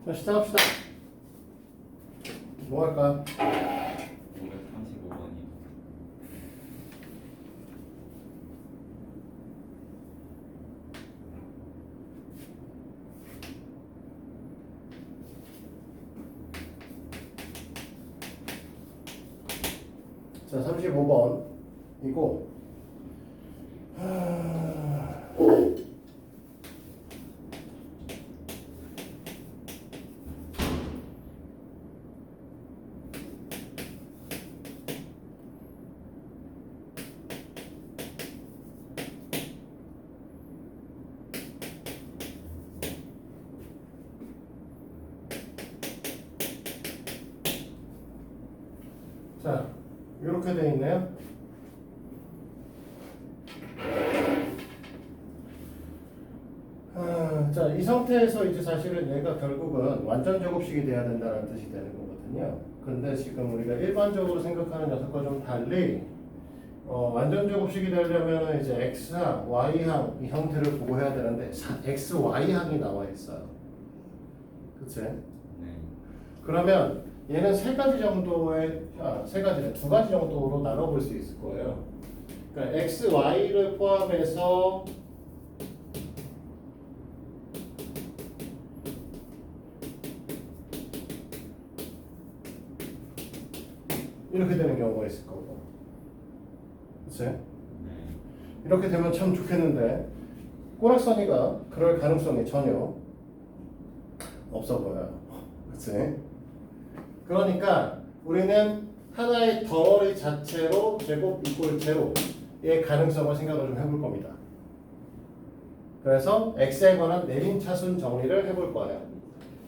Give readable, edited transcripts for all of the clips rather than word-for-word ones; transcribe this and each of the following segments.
자, 시작합시다. 뭐 할까? 535번이 자, 35번이고 자, 이렇게 돼 있네요. 자, 이 상태에서 이제 사실은 얘가 결국은 완전 제곱식이 돼야 된다는 뜻이 되는 거거든요. 근데 지금 우리가 일반적으로 생각하는 녀석과 좀 달리 완전 제곱식이 되려면 이제 x항, y항 이 형태를 보고 해야 되는데 x, y항이 나와 있어요. 그치? 네. 그러면 얘는 세 가지 정도의 세 가지네, 두 가지 정도로 나눠볼 수 있을 거예요. 그러니까 x, y를 포함해서 이렇게 되는 경우가 있을 거고, 그치? 네. 이렇게 되면 참 좋겠는데 꼬락서니가 그럴 가능성이 전혀 없어 보여요. 그치? 그러니까 우리는 하나의 덩어리 자체로 제곱 이꼴 제로의 가능성을 생각을 좀 해볼 겁니다. 그래서 x에 관한 내림차순 정리를 해볼 거예요.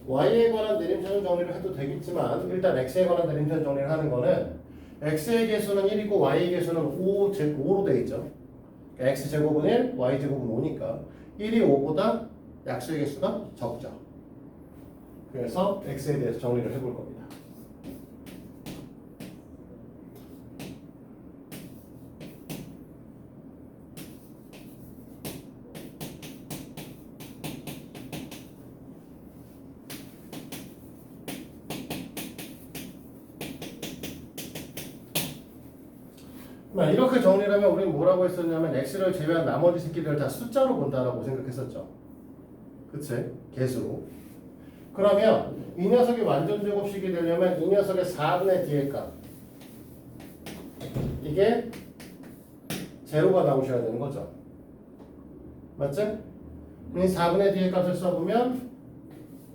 y에 관한 내림차순 정리를 해도 되겠지만 일단 x에 관한 내림차순 정리를 하는 거는 x의 개수는 1이고 y의 개수는 5로 돼 있죠. 그러니까 x제곱은 1, y제곱은 5니까 1이 5보다 약수의 개수가 적죠. 그래서 x에 대해서 정리를 해볼 겁니다. 이렇게 정리를 하면 우리는 뭐라고 했었냐면 x를 제외한 나머지 새끼들 다 숫자로 본다라고 생각했었죠. 그치? 개수로. 그러면 이 녀석이 완전 제곱식이 되려면 이 녀석의 4분의 D의 값 이게 제로가 나오셔야 되는 거죠. 맞지? 이 4분의 D의 값을 써보면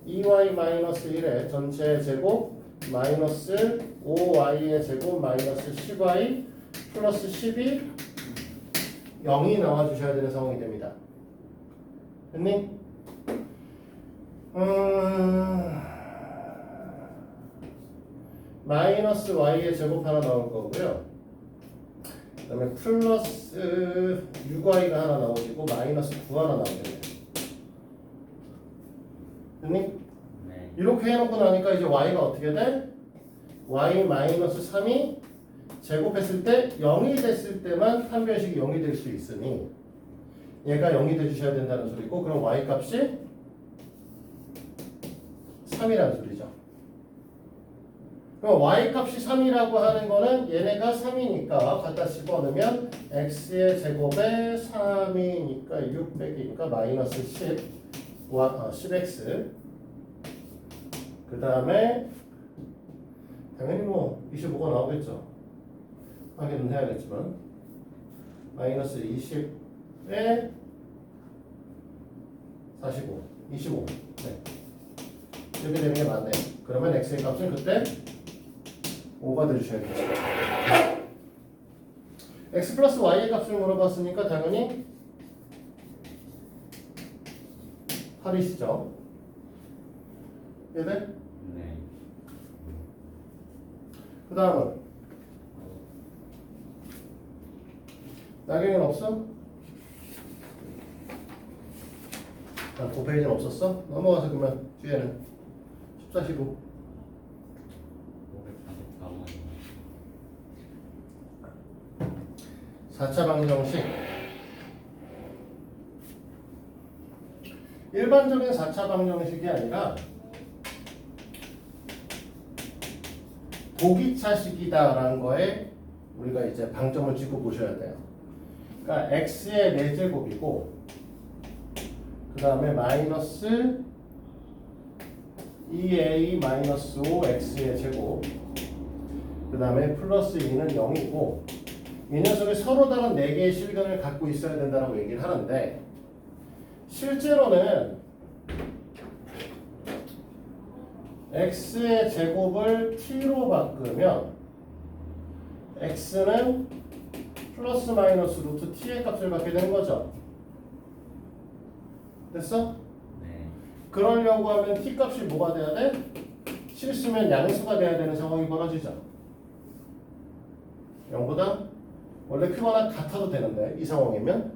2y-1의 전체 제곱 마이너스 5y의 제곱 마이너스 10y 플러스 10이 0이 나와주셔야 되는 상황이 됩니다. 됐니? 마이너스 y의 제곱 하나 나올 거고요. 그 다음에 플러스 6y가 하나 나오시고 마이너스 9 하나 나오겠네요. 됐니? 네. 이렇게 해놓고 나니까 이제 y가 어떻게 돼? y 마이너스 3이 제곱했을 때 0이 됐을 때만 판별식이 0이 될 수 있으니 얘가 0이 돼주셔야 된다는 소리고, 그럼 y 값이 3이라는 소리죠. 그럼 y 값이 3이라고 하는 거는 얘네가 3이니까 갖다 집어넣으면 x의 제곱에 3이니까 6 빼기니까 마이너스 10x 그 다음에 당연히 뭐 25가 나오겠죠. 확인은 해야겠지만 마이너스 20에 45 25 네. 이렇게 되는 게 맞네. 그러면 x의 값은 그때 5가 돼주셔야겠죠. x 플러스 y의 값을 물어봤으니까 당연히 8이시죠. 이해돼? 네. 그 다음은 나경이는 없어? 그 페이지는 없었어? 넘어가서 그러면 뒤에는 14, 15 534번이 4차 방정식. 일반적인 4차 방정식이 아니라 보기차식이다라는 거에 우리가 이제 방점을 찍고 보셔야 돼요. 그러니까 x의 4제곱이고 그 다음에 마이너스 2a-5x의 제곱 그 다음에 플러스 2는 0이고 이 녀석이 서로 다른 4개의 실근을 갖고 있어야 된다고 얘기를 하는데 실제로는 x의 제곱을 t로 바꾸면 x는 플러스 마이너스 루트 t의 값을 갖게 되는 거죠. 됐어? 네. 그러려고 하면 t 값이 뭐가 돼야 돼? 실수면 양수가 돼야 되는 상황이 벌어지죠. 0보다 원래 크거나 같아도 되는데 이 상황이면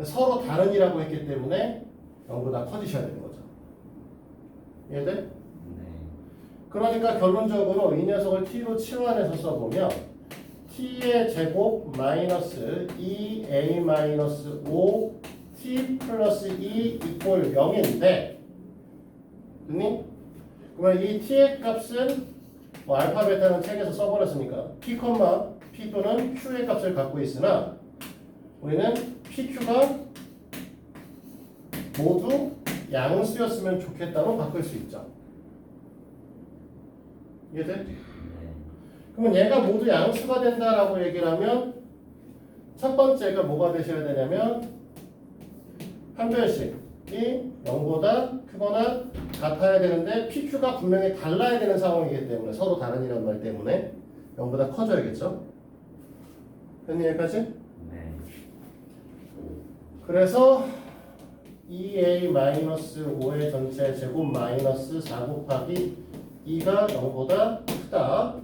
서로 다른이라고 했기 때문에 0보다 커지셔야 되는 거죠. 이해돼? 네. 그러니까 결론적으로 이 녀석을 t로 치환해서 써보면 t의 제곱 마이너스 2a-5 t 플러스 2 이퀄 0인데 됐니? 그러면 이 t의 값은 뭐 알파 베타는 책에서 써버렸으니까 p, p 또는 q의 값을 갖고 있으나 우리는 pq가 모두 양수였으면 좋겠다로 바꿀 수 있죠. 이해돼? 네. 그러면 얘가 모두 양수가 된다라고 얘기를 하면 첫 번째가 뭐가 되셔야 되냐면 판별식이 0보다 크거나 같아야 되는데 PQ가 분명히 달라야 되는 상황이기 때문에 서로 다른이라는 말 때문에 0보다 커져야겠죠. 됐니 여기까지? 네. 그래서 2a-5의 전체 제곱 마이너스 4 곱하기 2가 0보다 크다.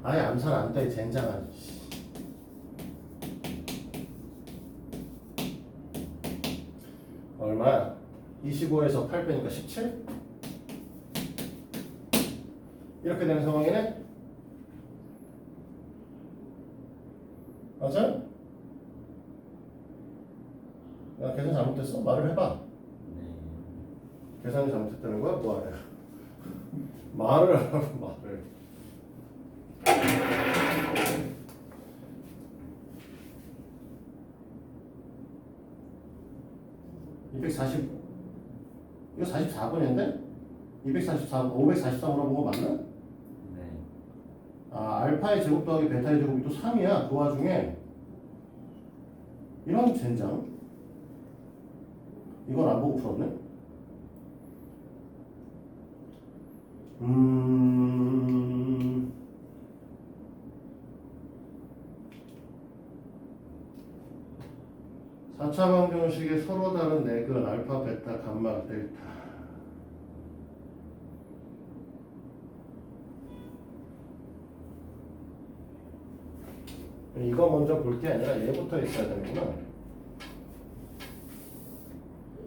아예 암산 안 돼, 젠장하니. 얼마야? 25에서 8 빼니까 17? 이렇게 되는 상황이네? 맞아? 야, 계산 잘못됐어? 말을 해봐. 네. 계산이 잘못됐다는 거야? 뭐하래? 말을 하라고, 말을. 240 이거 44번인데? 244, 543으로 본 거 맞나? 네. 아, 알파의 제곱 더하기 베타의 제곱이 또 3이야. 그 와중에 이런 젠장 이건 안 보고 풀었네? 4차 방정식의 서로 다른 넥은 알파, 베타, 감마, 델타. 이거 먼저 볼 게 아니라 얘부터 있어야 되는구나.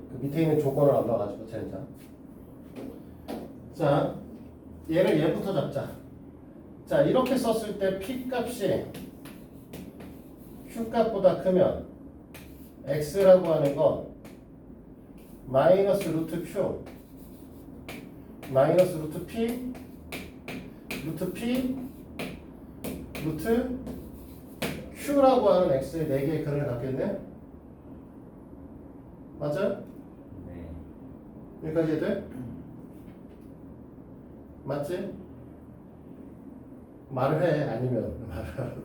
그 밑에 있는 조건을 안 봐가지고 젠장. 자, 얘를 얘부터 잡자. 자, 이렇게 썼을 때 P 값이 Q 값보다 크면 X라고 하는 건 마이너스 루트 Q 마이너스 루트 P 루트 P 루트 Q라고 하는 X의 4개의 근을 갖겠네? 맞아요? 네. 여기까지 해도 돼? 맞지? 말을 해 아니면 말을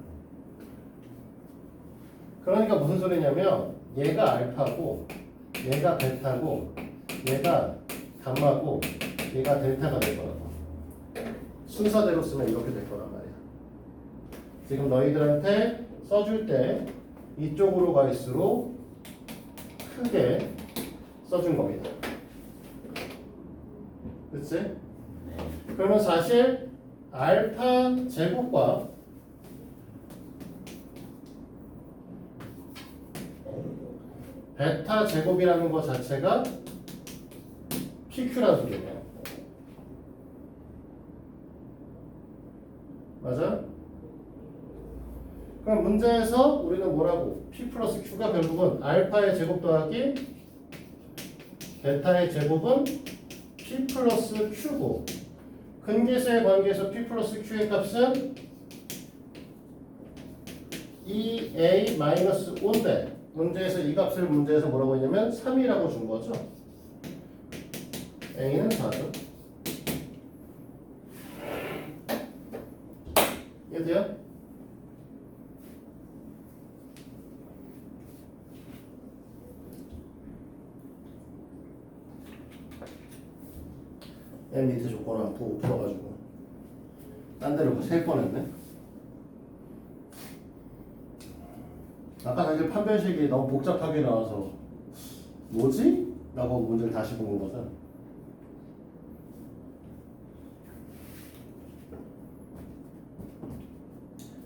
그러니까 무슨 소리냐면 얘가 알파고 얘가 베타고 얘가 감마고 얘가 델타가 될 거라고. 순서대로 쓰면 이렇게 될 거란 말이야. 지금 너희들한테 써줄 때 이쪽으로 갈수록 크게 써준 겁니다. 그치? 네. 그러면 사실 알파 제곱과 베타 제곱이라는 것 자체가 PQ라는 소리예요. 맞아? 그럼 문제에서 우리는 뭐라고? P 플러스 Q가 결국은 알파의 제곱 더하기 베타의 제곱은 P 플러스 Q고 근계수의 관계에서 P 플러스 Q의 값은 2A-5인데 문제에서 이 값을 문제에서 뭐라고 했냐면 3이라고 준 거죠. A는 4죠. 이해돼요? 맨 밑에 조건 안 보고 풀어가지고 딴 데로 셀 뻔했네. 아까 사실 판별식이 너무 복잡하게 나와서 뭐지? 라고 문제를 다시 보는 거죠.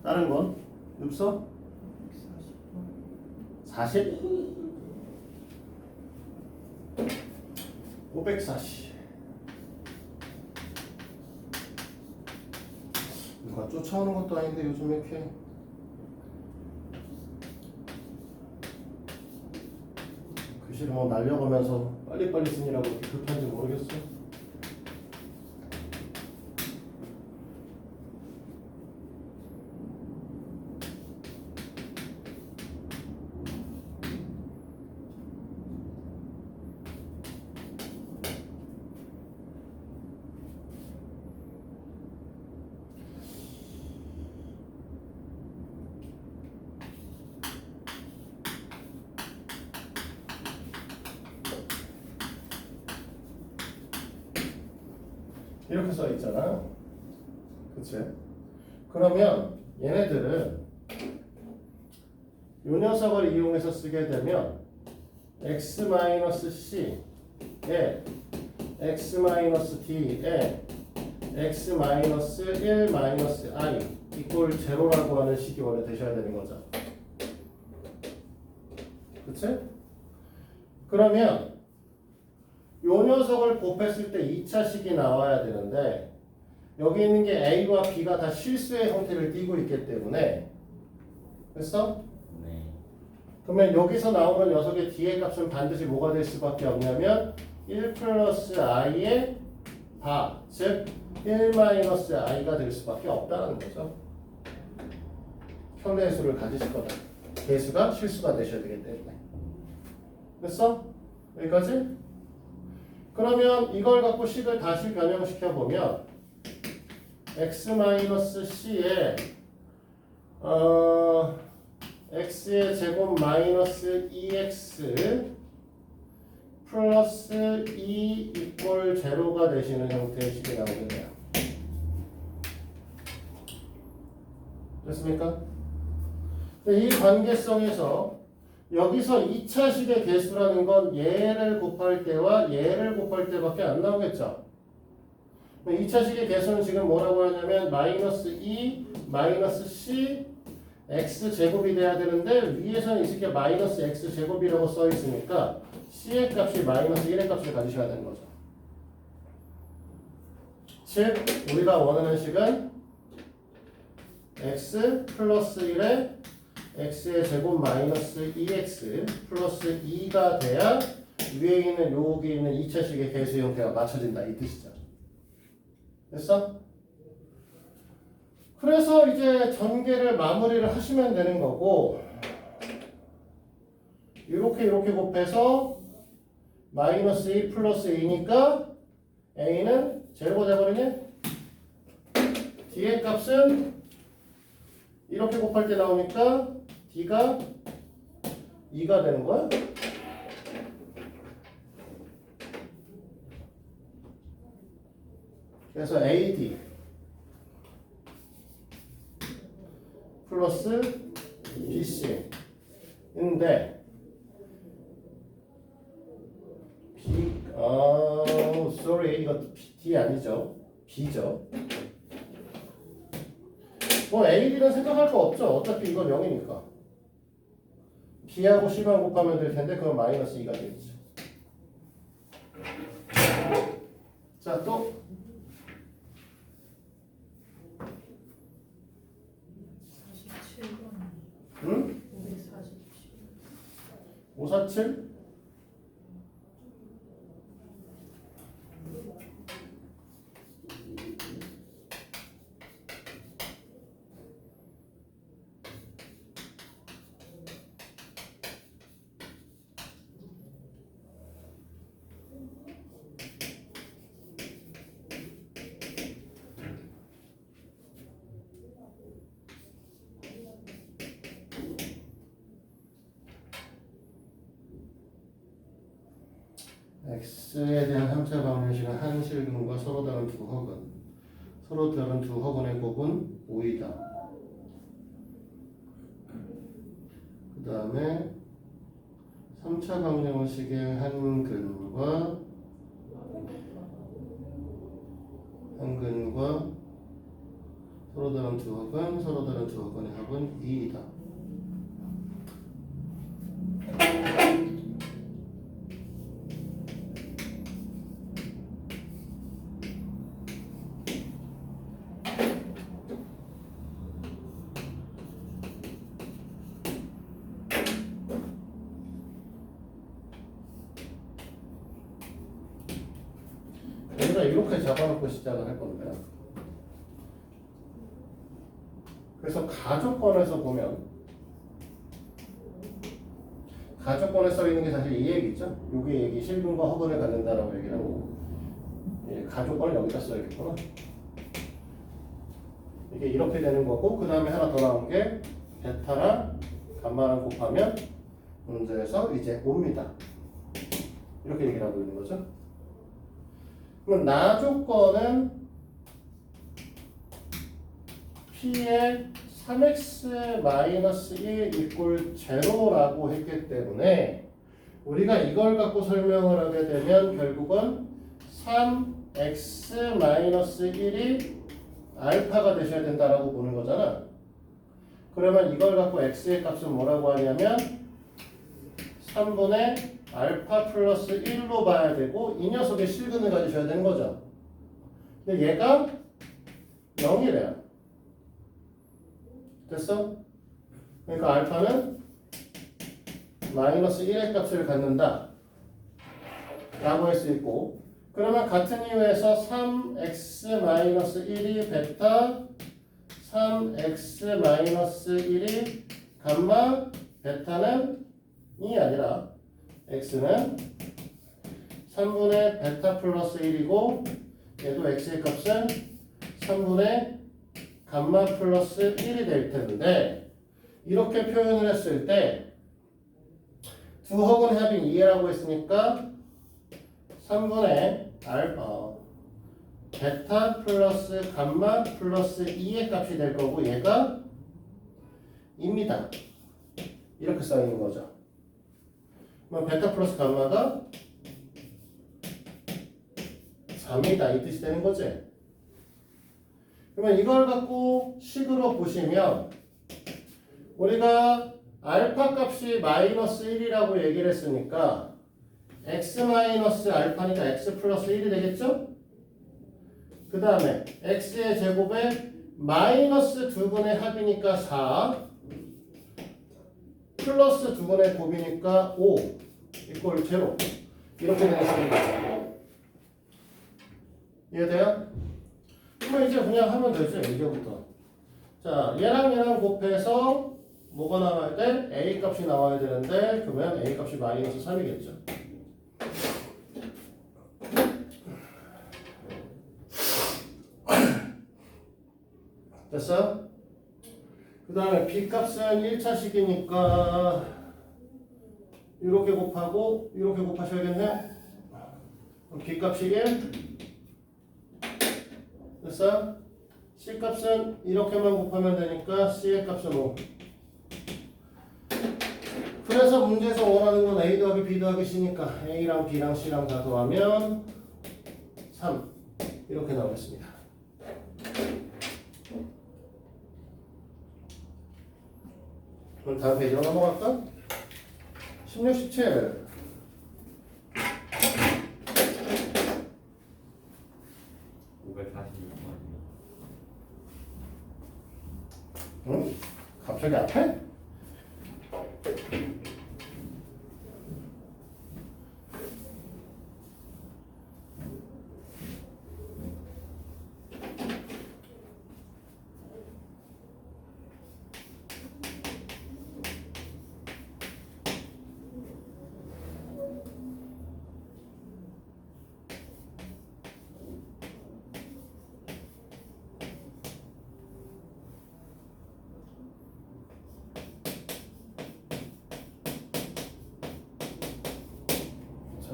다른 건? 없어? 40? 540. 누가 쫓아오는 것도 아닌데 요즘 이렇게 글씨를 뭐 날려가면서 빨리빨리 쓰느라고 이렇게 급한지 모르겠어. 이렇게 써 있잖아. 그치? 그러면 얘네들은 요 녀석을 이용해서 쓰게 되면 x-c에 x-d에 x-1-i 이꼴 제로라고 하는 식이 원래 되셔야 되는 거죠. 그치? 그러면 요 녀석을 곱했을 때 2차식이 나와야 되는데 여기 있는 게 A와 B가 다 실수의 형태를 띠고 있기 때문에 됐어? 네. 그러면 여기서 나오는 녀석의 D의 값은 반드시 뭐가 될 수밖에 없냐면 1 플러스 I의 바, 즉 1 마이너스 I가 될 수밖에 없다는 거죠. 현대의 수를 가지실 거다. 개수가 실수가 되셔야 되기 때문에. 됐어? 여기까지? 그러면 이걸 갖고 식을 다시 변형시켜 보면 x-c에 x의 제곱 마이너스 2x 플러스 2 이꼴 제로가 되시는 형태의 식이 나오게 돼요. 됐습니까? 이 관계성에서 여기서 2차식의 개수라는 건 얘를 곱할 때와 얘를 곱할 때밖에 안 나오겠죠. 2차식의 개수는 지금 뭐라고 하냐면 마이너스 2, 마이너스 c, x제곱이 돼야 되는데 위에서는 이렇게 마이너스 x제곱이라고 써 있으니까 c의 값이 마이너스 1의 값을 가지셔야 되는 거죠. 즉 우리가 원하는 식은 x 플러스 1에 x의 제곱 마이너스 2x 플러스 2가 돼야 위에 있는 여기 있는 2차식의 개수 형태가 맞춰진다 이 뜻이죠. 됐어? 그래서 이제 전개를 마무리를 하시면 되는 거고 이렇게 곱해서 마이너스 2 플러스 2니까 a는 제로가 돼버리네. d의 값은 이렇게 곱할 때 나오니까 d가 2가 되는 거야. 그래서 AD 플러스 BC인데 sorry 이거 D 아니죠? B죠. 뭐 AD는 생각할 거 없죠. 어차피 이건 0이니까. B하고 C만 곱하면 될 텐데 그건 마이너스 2가 되겠죠. 자, 또 47번. 응? 547. 547? x에 대한 3차 방정식은 한 실근과 서로 다른 두 허근. 서로 다른 두 허근의 곱은 5이다. 그 다음에 3차 방정식의 한 근과 서로 다른 두 허근, 서로 다른 두 허근의 합은 2이다. 우리가 이렇게 잡아놓고 시작을 할 건데요. 그래서 가족권에서 보면 가족권에 써 있는 게 사실 이 얘기죠. 요게 얘기 실근과 허근을 갖는다라고 얘기를 하고 가족권을 여기다 써야겠구나. 이게 이렇게 되는 거고 그 다음에 하나 더 나온 게 베타랑 감마랑 곱하면 문제에서 이제 옵니다. 이렇게 얘기를 하고 있는 거죠. 그럼 나 조건은 P의 3x-1 이꼴 0라고 했기 때문에 우리가 이걸 갖고 설명을 하게 되면 결국은 3x-1이 알파가 되셔야 된다라고 보는 거잖아. 그러면 이걸 갖고 x의 값은 뭐라고 하냐면 3분의 알파 플러스 1로 봐야 되고 이 녀석의 실근을 가지셔야 되는 거죠. 근데 얘가 0이래요. 됐어? 그러니까 알파는 마이너스 1의 값을 갖는다 라고 할 수 있고 그러면 같은 이유에서 3x-1이 베타 3x-1이 감마 베타는 2이 아니라 x는 3분의 베타 플러스 1이고 얘도 x의 값은 3분의 감마 플러스 1이 될 텐데 이렇게 표현을 했을 때 두 허근 합인 2라고 했으니까 3분의 베타 플러스 감마 플러스 2의 값이 될 거고 얘가 2입니다. 이렇게 써 있는 거죠. 그럼 베타 플러스 감마가 3이다 이 뜻이 되는 거지. 그러면 이걸 갖고 식으로 보시면 우리가 알파 값이 마이너스 1이라고 얘기를 했으니까 x 마이너스 알파니까 x 플러스 1이 되겠죠? 그 다음에 x의 제곱에 마이너스 두 분의 합이니까 4 플러스 두 분의 곱이니까 5 이꼴 0 이렇게 되겠습니다. 이해돼요? 그럼 이제 그냥 하면 되죠. 이제부터. 자, 얘랑 곱해서 뭐가 나와야 돼? a 값이 나와야 되는데 그러면 a 값이 마이너스 3이겠죠. 됐어? 그 다음에 b 값은 1차식이니까 이렇게 곱하고 이렇게 곱하셔야겠네. 그럼 b 값이 1 됐어? c 값은 이렇게만 곱하면 되니까 c의 값은 5. 그래서 문제에서 원하는 건 a 더하기 b 더하기 c니까 a랑 b랑 c랑 다 더하면 3 이렇게 나오겠습니다. 그럼 다음 페이지로 넘어갈까? 16, 17 546번이요. 응? 갑자기 앞에?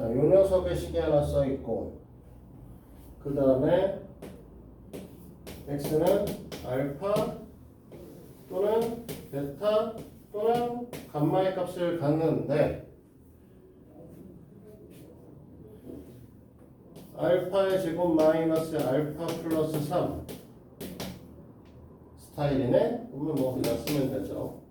자, 요 녀석의 식이 하나 써 있고, 그 다음에 x는 알파 또는 베타 또는 감마의 값을 갖는데, 알파의 제곱 마이너스 알파 플러스 3 스타일이네? 그러면 뭐 그냥 쓰면 되죠.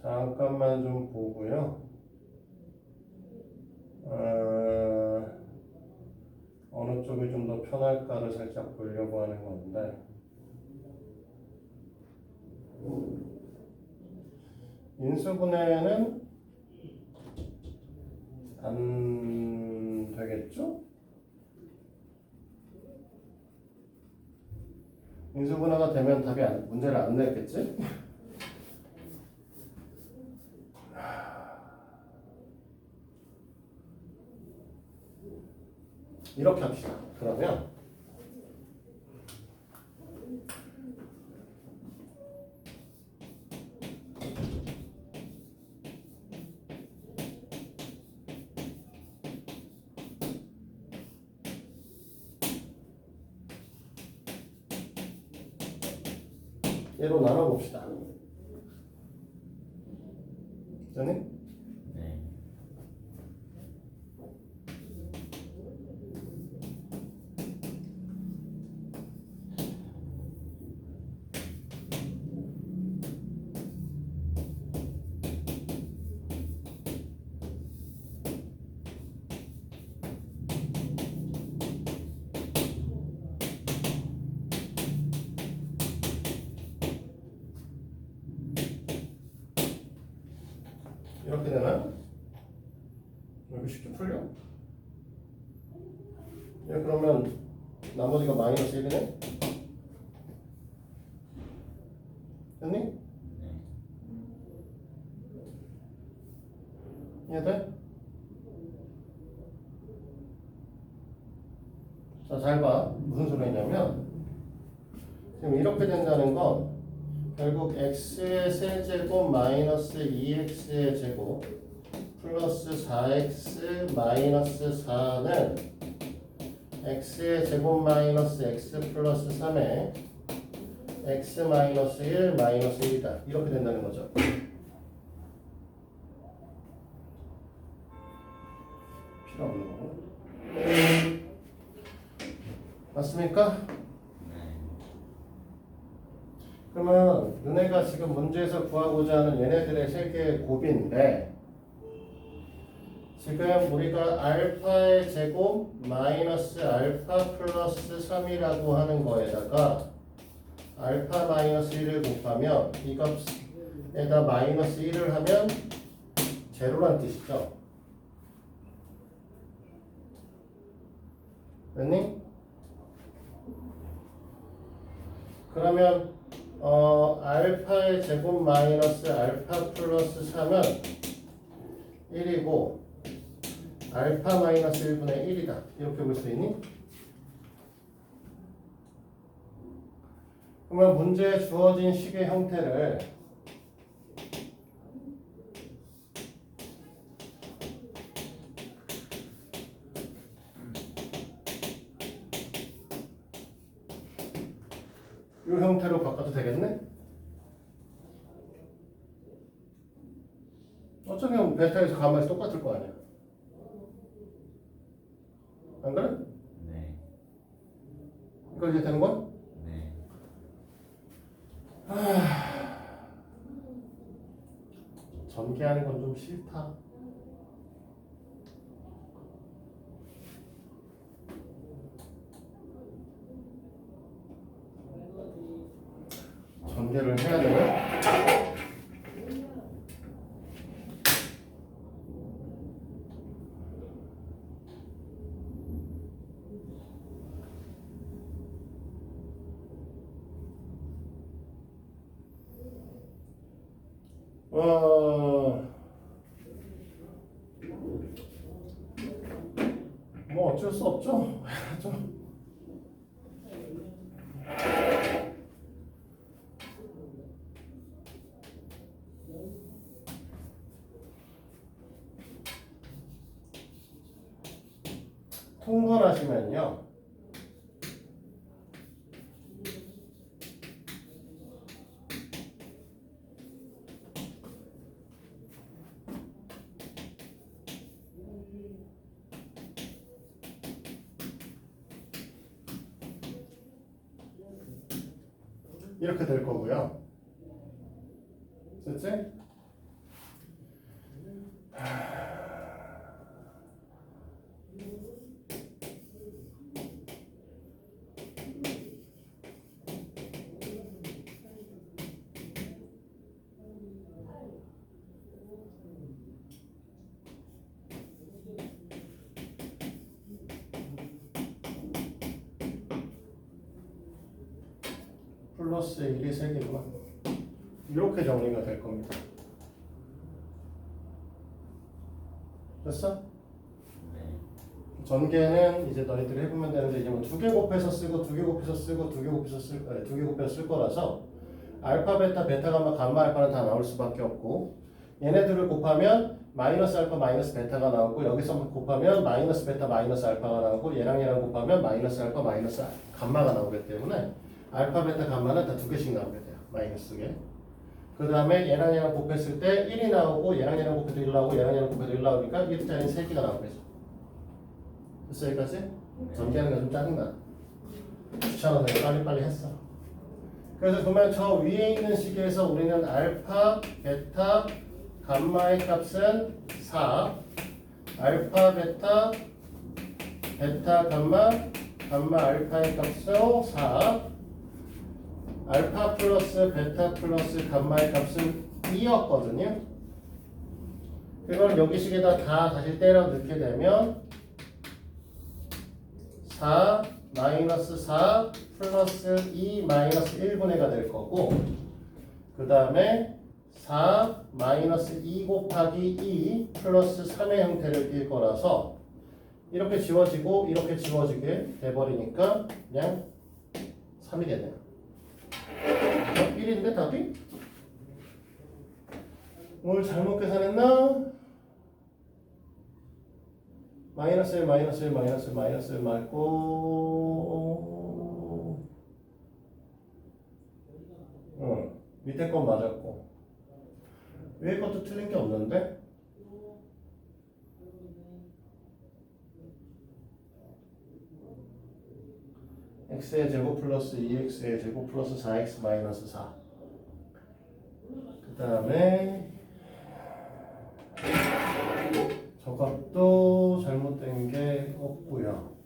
잠깐만 좀 보고요. 어느 쪽이 좀 더 편할까를 살짝 보려고 하는 건데, 인수분해는 안 되겠죠? 인수분해가 되면 답이 문제를 안 냈겠지? 이렇게 합시다. 그러면 얘로 나눠봅시다. 됐니? 네. 이렇게 되나요? 이렇게 쉽게 풀려? 예, 그러면 나머지가 마이너스 1이네? 됐니? 네. 이해돼? 자, 잘 봐. 무슨 소리냐면 지금 이렇게 된다는 건 결국 x의 세제곱 마이너스 2x의 제곱 플러스 4x 마이너스 4는 x의 제곱 마이너스 x 플러스 3에 x 마이너스 1 마이너스 1이다. 이렇게 된다는 거죠. 필요 없는 거고. 맞습니까? 네. 그러면 너네가 지금 문제에서 구하고자 하는 얘네들의 세 개의 곱인데, 지금 우리가 알파의 제곱 마이너스 알파 플러스 3이라고 하는 거에다가 알파 마이너스 1을 곱하면 이 값에다 마이너스 1을 하면 제로란 뜻이죠. 됐니? 그러면 알파의 제곱 마이너스 알파 플러스 3은 1이고 알파 마이너스 1분의 1이다. 이렇게 볼 수 있니? 그러면 문제에 주어진 식의 형태를 이 형태로 바꿔도 되겠네? 어차피 베타에서 가마에서 똑같을 거 아니야. 안 그래? 네. 이거 이제 되는 거야? 네. 전개하는 건 좀 싫다. 전개를 해야 되나? 어쩔 수 없죠. 좀. 통분하시면요. 이렇게 될 거고요. 됐지? 플러스 1이 3개구나. 이렇게 정리가 될 겁니다. 됐어? 네. 전개는 이제 너희들이 해보면 되는데 이제 뭐 2개 곱해서 쓰고 2개 곱해서 쓰고 2개 곱해서 쓸 2개 곱해서 쓸 거라서 알파, 베타, 베타, 감마, 감마, 알파는 다 나올 수밖에 없고 얘네들을 곱하면 마이너스 알파, 마이너스 베타가 나오고 여기서 곱하면 마이너스 베타, 마이너스 알파가 나오고 얘랑 곱하면 마이너스 알파, 마이너스 감마가 나오기 때문에 알파, 베타, 감마는 다 2개씩 나오게 돼요. 마이너스 개. 그 다음에 얘랑 곱했을 때 1이 나오고 얘랑 곱해도 1 나오고 얘랑 곱해도 1 나오니까 1짜리는 3개가 나오겠죠. 됐어 여기까지? 전개하는 게 좀 짜증나. 귀찮아서 빨리빨리 했어. 그래서 보면 저 위에 있는 식에서 우리는 알파, 베타, 감마의 값은 4 알파, 베타, 베타, 감마, 감마, 알파의 값은 4 알파 플러스 베타 플러스 감마의 값은 2였거든요. 그걸 여기 식에다 다 다시 때려 넣게 되면 4 마이너스 4 플러스 2 마이너스 1분의 가 될 거고 그 다음에 4 마이너스 2 곱하기 2 플러스 3의 형태를 띌 거라서 이렇게 지워지고 이렇게 지워지게 돼버리니까 그냥 3이 되네요. 1인데 답이? 뭘 잘못 계산했나? 마이너스 1, 마이너스 1, 마이너스 1, 마이너스 1 맞고 밑에 건 맞았고 위에 것도 틀린 게 없는데? x의 제곱 플러스 2x의 제곱 플러스 4x 마이너스 4 그 다음에 저것도 잘못된 게 없고요.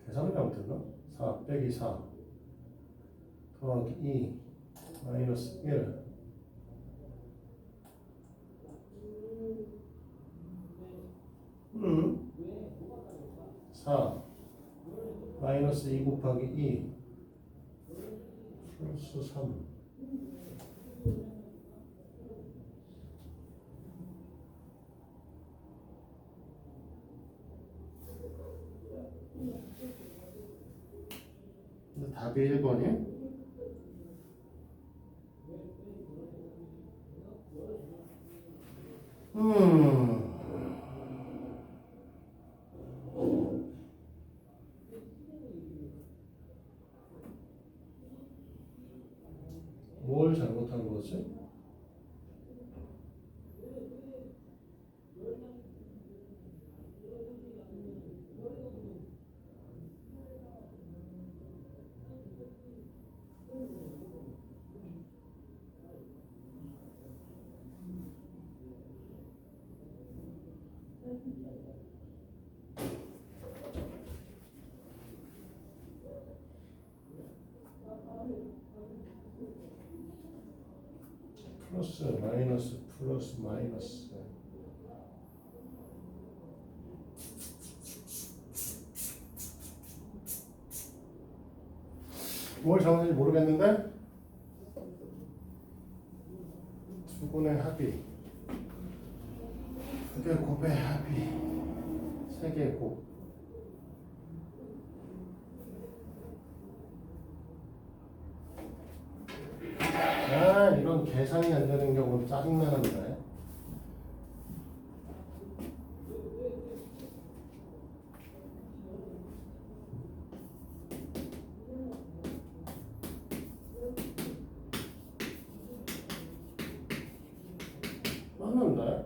계산이 잘못됐나? 4 빼기 4 더하기 2 마이너스 1 4 마이너스 2 곱하기 2 플러스 3 근데 답이 1번이 뭘 잘못한 거지? 플러스 마이너스 플러스 마이너스 뭘 잘못했는지 모르겠는데 두 분의 합이 두 개의 곱의 합이 세 개의 곱 이런 계산이 안 되는 경우는 짜증나는데 맞는데?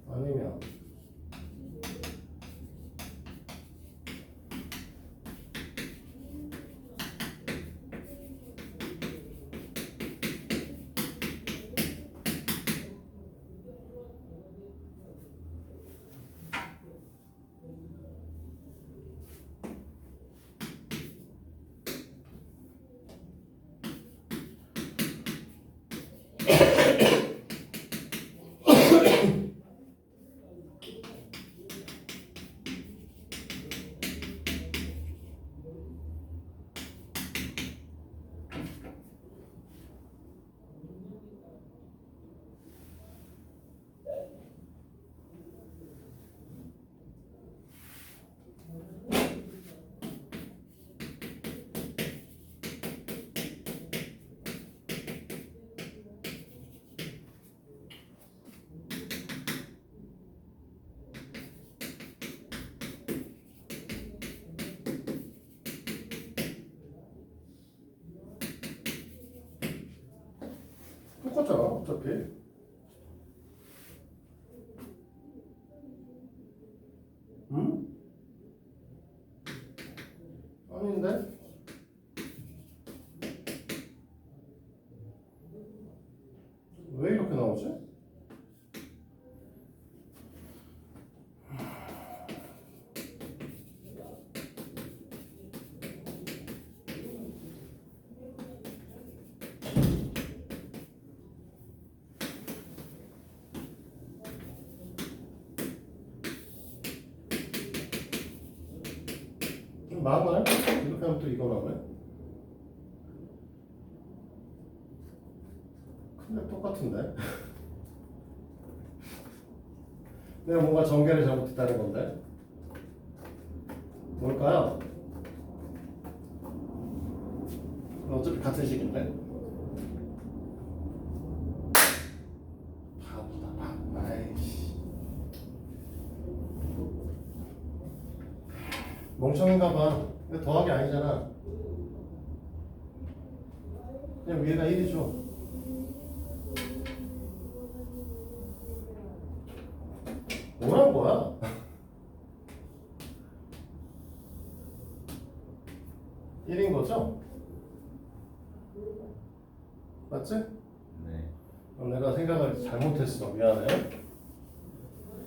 아니면 똑같잖아 어차피 응? 아닌데? 왜 이렇게 나오지? 망할? 이렇게 하면 또 이거 나오네? 근데 똑같은데? 내가 뭔가 전개를 잘못했다는 건데 뭘까요? 어차피 같은 식인데 바보다 바보 아이씨 멍청인가 봐 이거 더하기 아니잖아 그냥 위에다 1이 줘 뭐란 거야? 일인 거죠? 맞지? 네. 그럼 내가 생각을 잘못했어. 미안해.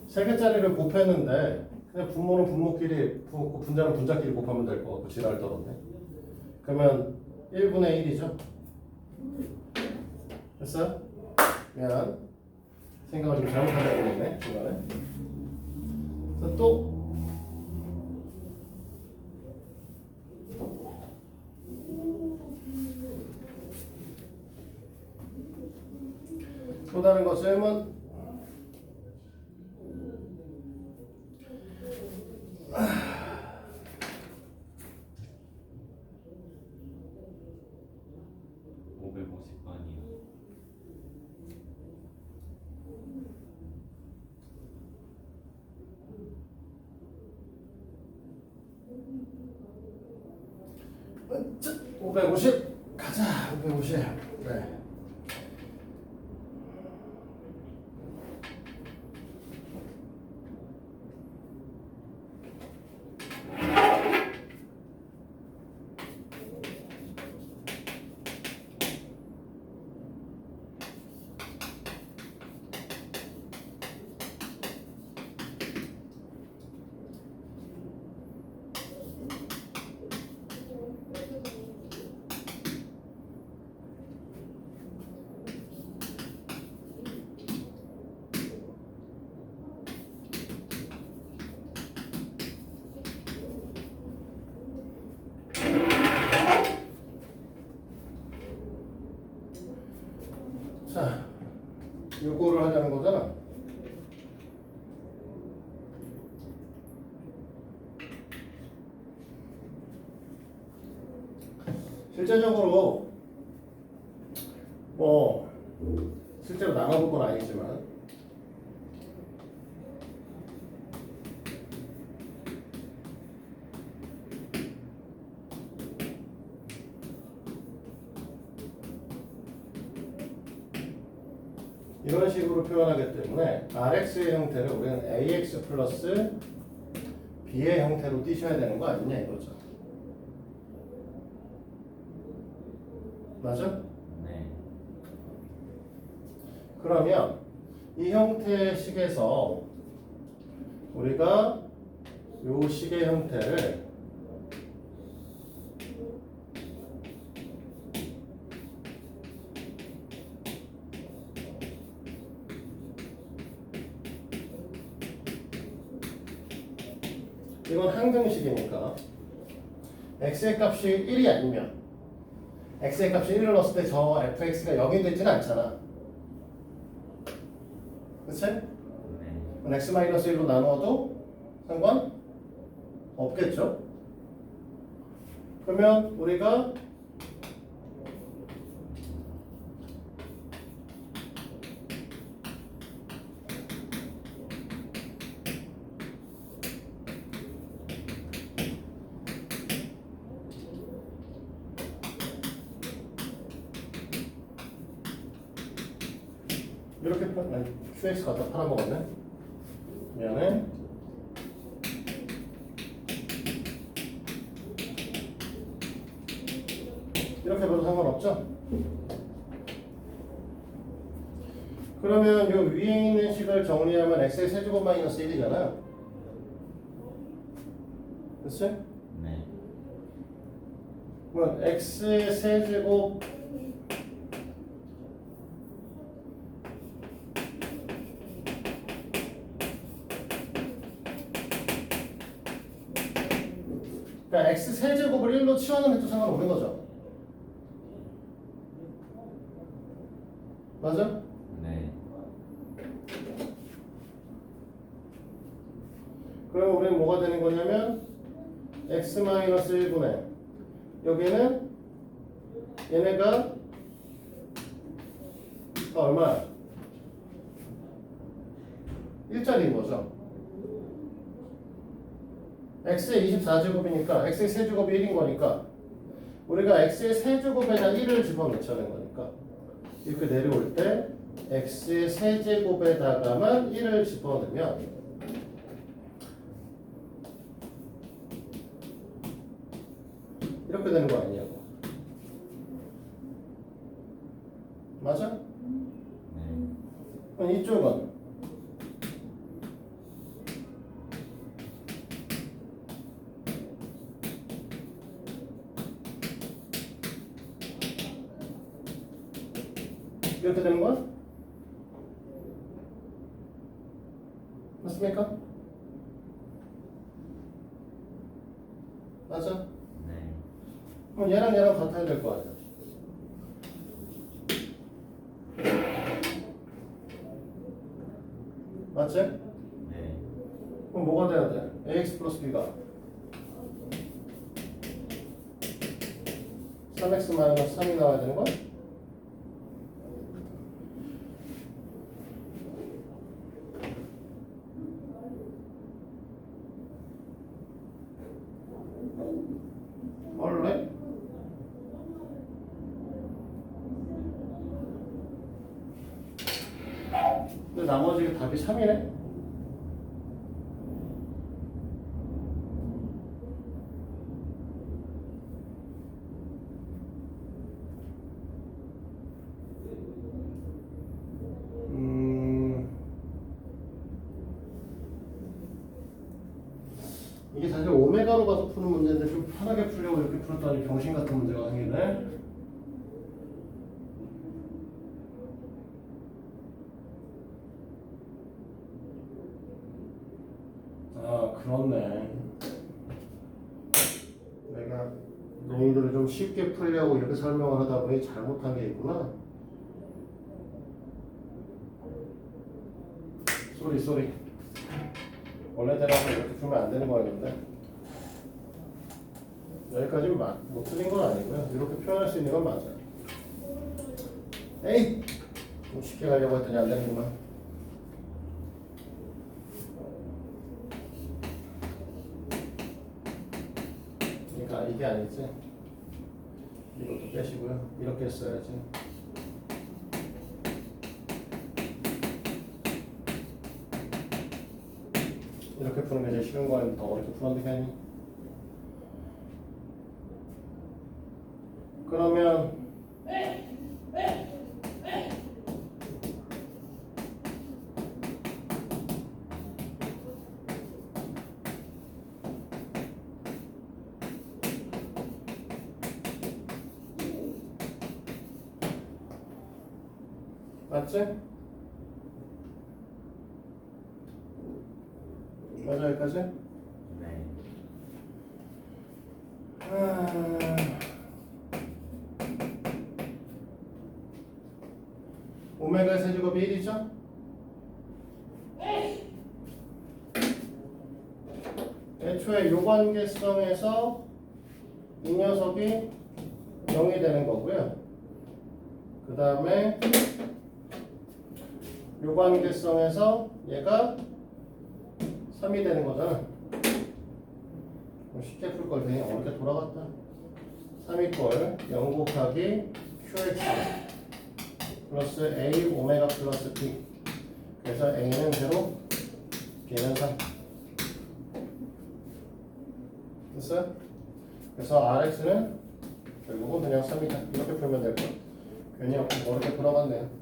세 개짜리를 곱했는데 그냥 분모는 분모끼리, 분자는 분자끼리 곱하면 될 거 같고 지랄 떨었네. 그러면 1분의 1이죠? 됐어요? 미안. 생각을 좀 잘못하다 보겠네. 중간에. 그래서 또 다른 것은 550번이요. 550 가자. 550. 그래. 자, 요거를 하자는 거잖아. 실제적으로 뭐 실제로 나눠볼 건 아니지만 이런 식으로 표현하기 때문에 RX의 형태를 우리는 AX 플러스 B의 형태로 띄셔야 되는 거 아니냐 이거죠. 맞아? 네. 그러면 이 형태의 식에서 우리가 요 식의 형태를 이건 항등식이니까 x의 값이 1이 아니면 x의 값이 1을 넣었을 때 저 fx가 0이 되지는 않잖아. 그치? 네. 그럼 x-1로 나누어도 상관 없겠죠? 그러면 우리가 이렇게 QX 갖다 팔아먹었네. 미안해. 이렇게 봐도 상관없죠? 그러면 요 위에 있는 식을 정리하면 x의 세제곱 마이너스 1이잖아. 그치? 네. 그럼 x의 세제곱 그러니까 x 세제곱을 1로 치환을 해도 상관없는 거죠. 맞아? 네. 그러면 우리는 뭐가 되는 거냐면 x-1분의 여기는 얘네가 얼마야? 1짜리인 거죠. x의 24제곱이니까 x의 세제곱이 1인 거니까 우리가 x의 세제곱에다 1을 집어넣자는 거니까 이렇게 내려올 때 x의 세제곱에다가만 1을 집어넣으면 이렇게 되는 거 아니냐고. 맞아? 네. 그럼 이쪽은 이렇게 되는 거야? 맞습니까? 맞아? 네. 그럼 얘랑 같아야 될 거 아니야. 맞지? 네. 그럼 뭐가 돼야 돼? ax 플러스 b가 3x 마이너스 3이 나와야 되는 거야? 원래 여기 3이네. 이게 사실 오메가로 가서 푸는 문제인데 좀 편하게 풀려고 이렇게 풀었더니 병신 같은 문제가 생기네. 아, 그렇네. 내가 너희들을 좀 쉽게 풀려고 이렇게 설명을 하다 보니 잘못한 게 있구나. 쏘리. 원래대로 이렇게 풀면 안 되는 거였는데 여기까지는 못 틀린 건 아니고요. 이렇게 표현할 수 있는 건 맞아요. 에이! 좀 쉽게 가려고 했더니 안 되는구만. 그러니까 이게 아니지. 이것도 빼시고요. 이렇게 했어야지. 이렇게 푸는 게 제일 쉬운 거 아니면 더 어렵게 풀었는데 괜히. 그러면 맞지? 맞아 여기까지? 네. 오메가의 세제곱이 1이죠? 애초에 요관계성에서 이 녀석이 0이 되는 거고요. 그 다음에 요관계성에서 얘가 3이 되는 거잖아. 쉽게 풀 걸 되게 어렵게 돌아갔다. 3이꼴 0 곱하기 QX 플러스 A 오메가 플러스 B. 그래서 A는 0, B는 3. 됐어요? 그래서 RX는 결국은 그냥 3이다. 이렇게 풀면 될 거야. 괜히 어렵게 돌아갔네요.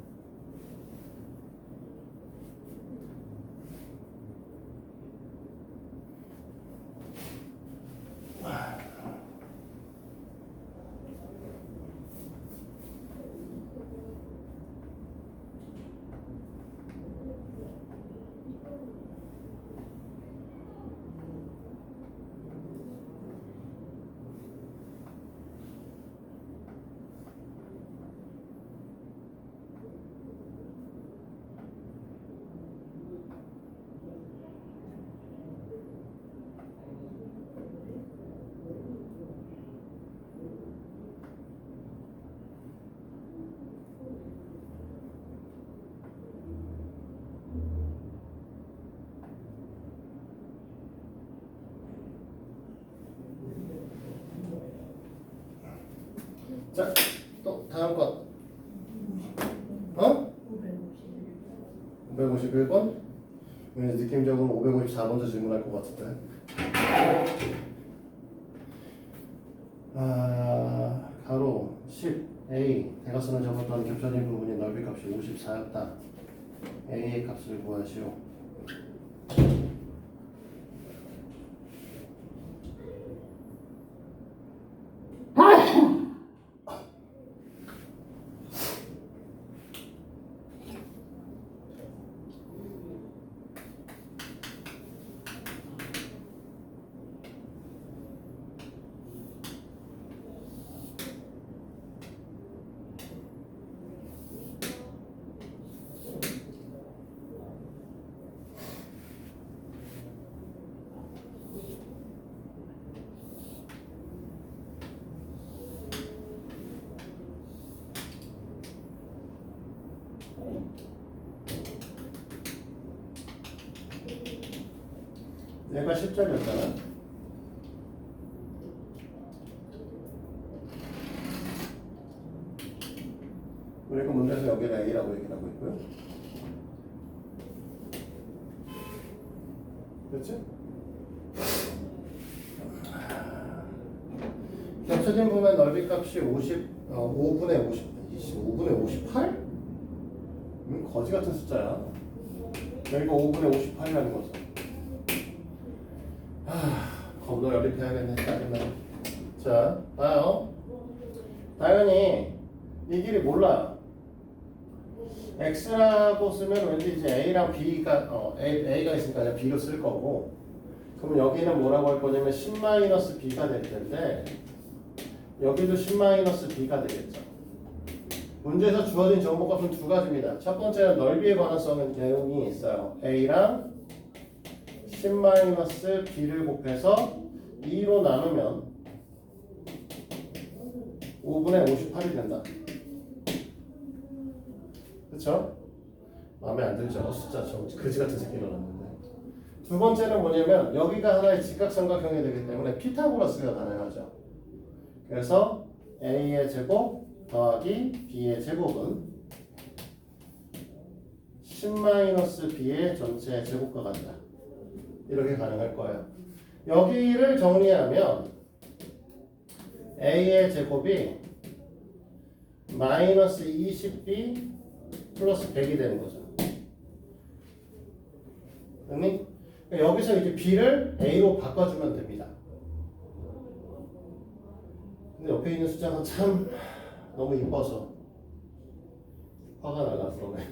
자, 또 다음 것. 551번? 왠지 느낌적으로 554번째 질문할 것 같은데. 가로 10a 대각선을 접었던 겹쳐진 부분이 넓이 값이 54였다. a의 값을 구하시오. 얘가 10점이었잖아. 그러니까 문제에서 여기를 A라고 얘기하고 있고요. 그렇지? 겹쳐진 부분 넓이 값이 5분의 5분의 58? 거지 같은 숫자야. 여기가 5분의 58이라는 거죠. 겁나 연립해야겠네. 짜증나. 자, 봐요. 당연히 이 길이 몰라요. X라고 쓰면 왠지 이제 A랑 B가 A가 있으니까 그냥 B로 쓸 거고, 그럼 여기는 뭐라고 할 거냐면 10-B가 될 텐데 여기도 10-B가 되겠죠. 문제에서 주어진 정보값은 두 가지입니다. 첫 번째는 넓이에 관한 써는 내용이 있어요. A랑 10-B를 곱해서 2로 나누면 5분의 58이 된다. 그쵸? 마음에 안 들죠? 숫자 저 그지 같은 새끼로 나왔는데. 두 번째는 뭐냐면 여기가 하나의 직각삼각형이 되기 때문에 피타고라스가 가능하죠. 그래서 A의 제곱 더하기 B의 제곱은 10-B의 전체 제곱과 같다. 이렇게 가능할 거예요. 여기를 정리하면 A의 제곱이 마이너스 20B 플러스 100이 되는 거죠. 됐니? 여기서 이제 B를 A로 바꿔주면 됩니다. 근데 옆에 있는 숫자가 참 너무 이뻐서 화가 나가 그러네.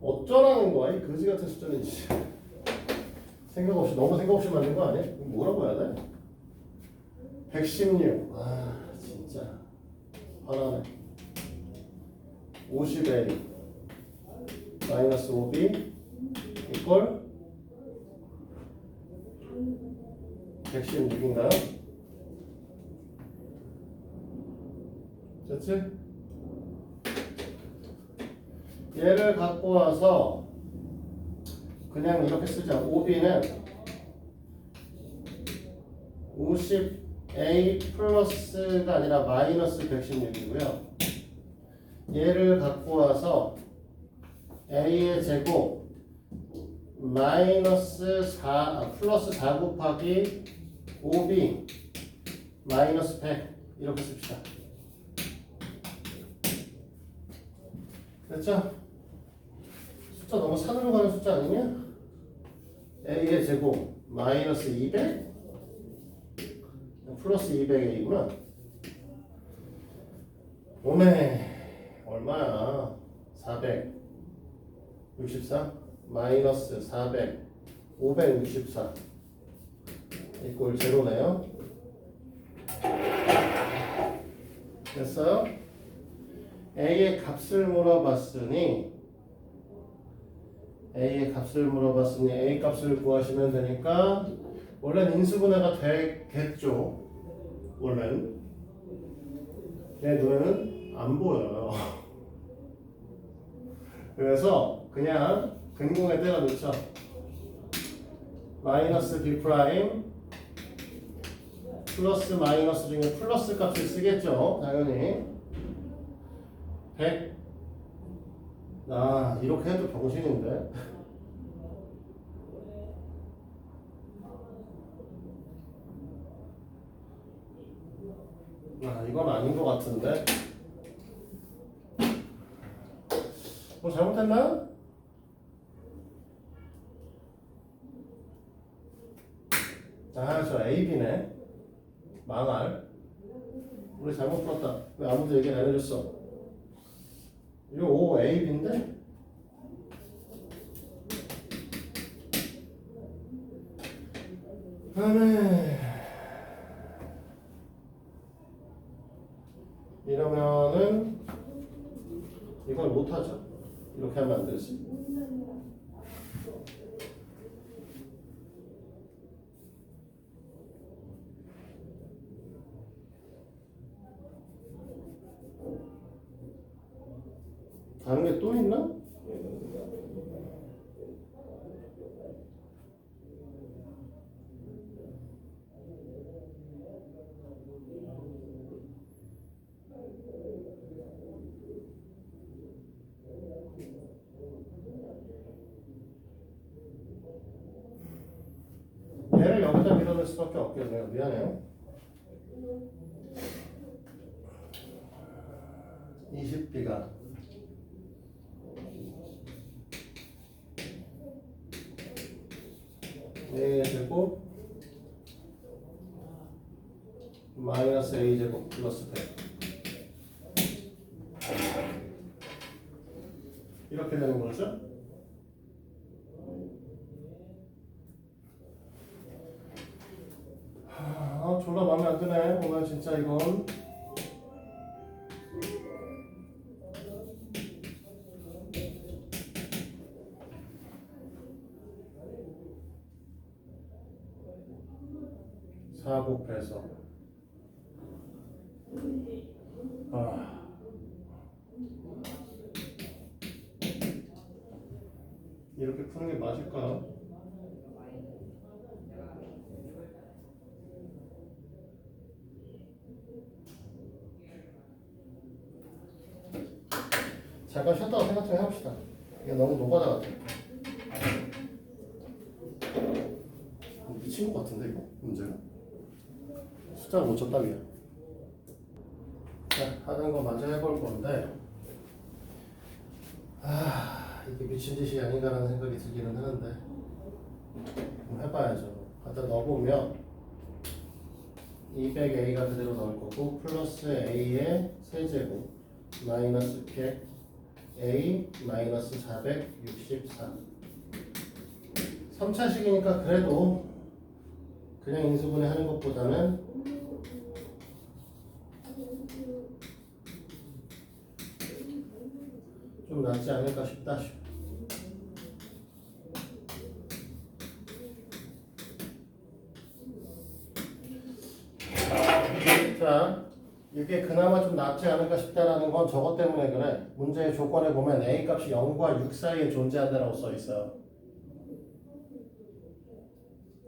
어쩌라는 거야? 이 거지 같은 숫자는 너무 생각 없이 만든 거 아니야? 뭐라고 해야 돼? 116. 진짜 화나네. 50A 마이너스 5B 이퀄 116인가요? 됐지? 얘를 갖고 와서 그냥 이렇게 쓰자. 5B는 50A 플러스가 아니라 마이너스 116이고요. 얘를 갖고 와서 A의 제곱 마이너스 4 플러스 4 곱하기 5B 마이너스 100 이렇게 씁시다. 됐죠? 숫자 너무 산으로 가는 숫자 아니냐? A의 제곱 마이너스 200 플러스 200A구나. 오메 얼마야? 464 마이너스 400 564 이꼴 제로네요. 됐어요? A의 값을 물어봤으니 A 값을 구하시면 되니까 원래는 인수분해가 되겠죠. 원래는 내 눈에는 안 보여요. 그래서 그냥 근공에 때려 넣죠. 마이너스 B 프라임 플러스 마이너스 중에 플러스 값을 쓰겠죠. 당연히 100 이렇게 해도 병신인데. 이건 아닌 것 같은데. 뭐 잘못했나? 저 AB네. 망할. 우리 잘못 풀었다. 왜 아무도 얘기 안 해줬어? 이거 O AB인데? 이러면은 이걸 못하죠. 이렇게 하면 안 되지. 다른 게 또 있나? 얘를 여기다 밀어넣을 수밖에 없겠네요. 미안해요. 20B가 A제곱 마이너스 A제곱 플러스 100 이렇게 되는 거죠? 졸라 마음에 안 드네. 오늘 진짜 이건. 사 곱해서 이렇게 푸는 게 맞을까요? 잠깐 쉬었다가 생각 좀 해봅시다. 이게 너무 노가다 같아. 미친 것 같은데 이거 문제가. 숫자를 못 쳤다며. 자, 하는 거 마저 해볼 건데 이게 미친 짓이 아닌가라는 생각이 들기는 하는데 한번 해봐야죠. 갖다 넣어보면 200A가 그대로 나올 거고 플러스 A의 세제곱 마이너스 100 A 마이너스 464 3차식이니까 그래도 그냥 인수분해 하는 것보다는 좀 낫지 않을까 싶다. 자, 이게 그나마 좀 낫지 않을까 싶다라는 건 저것 때문에 그래. 문제의 조건에 보면 A 값이 0과 6 사이에 존재한다라고 써 있어요.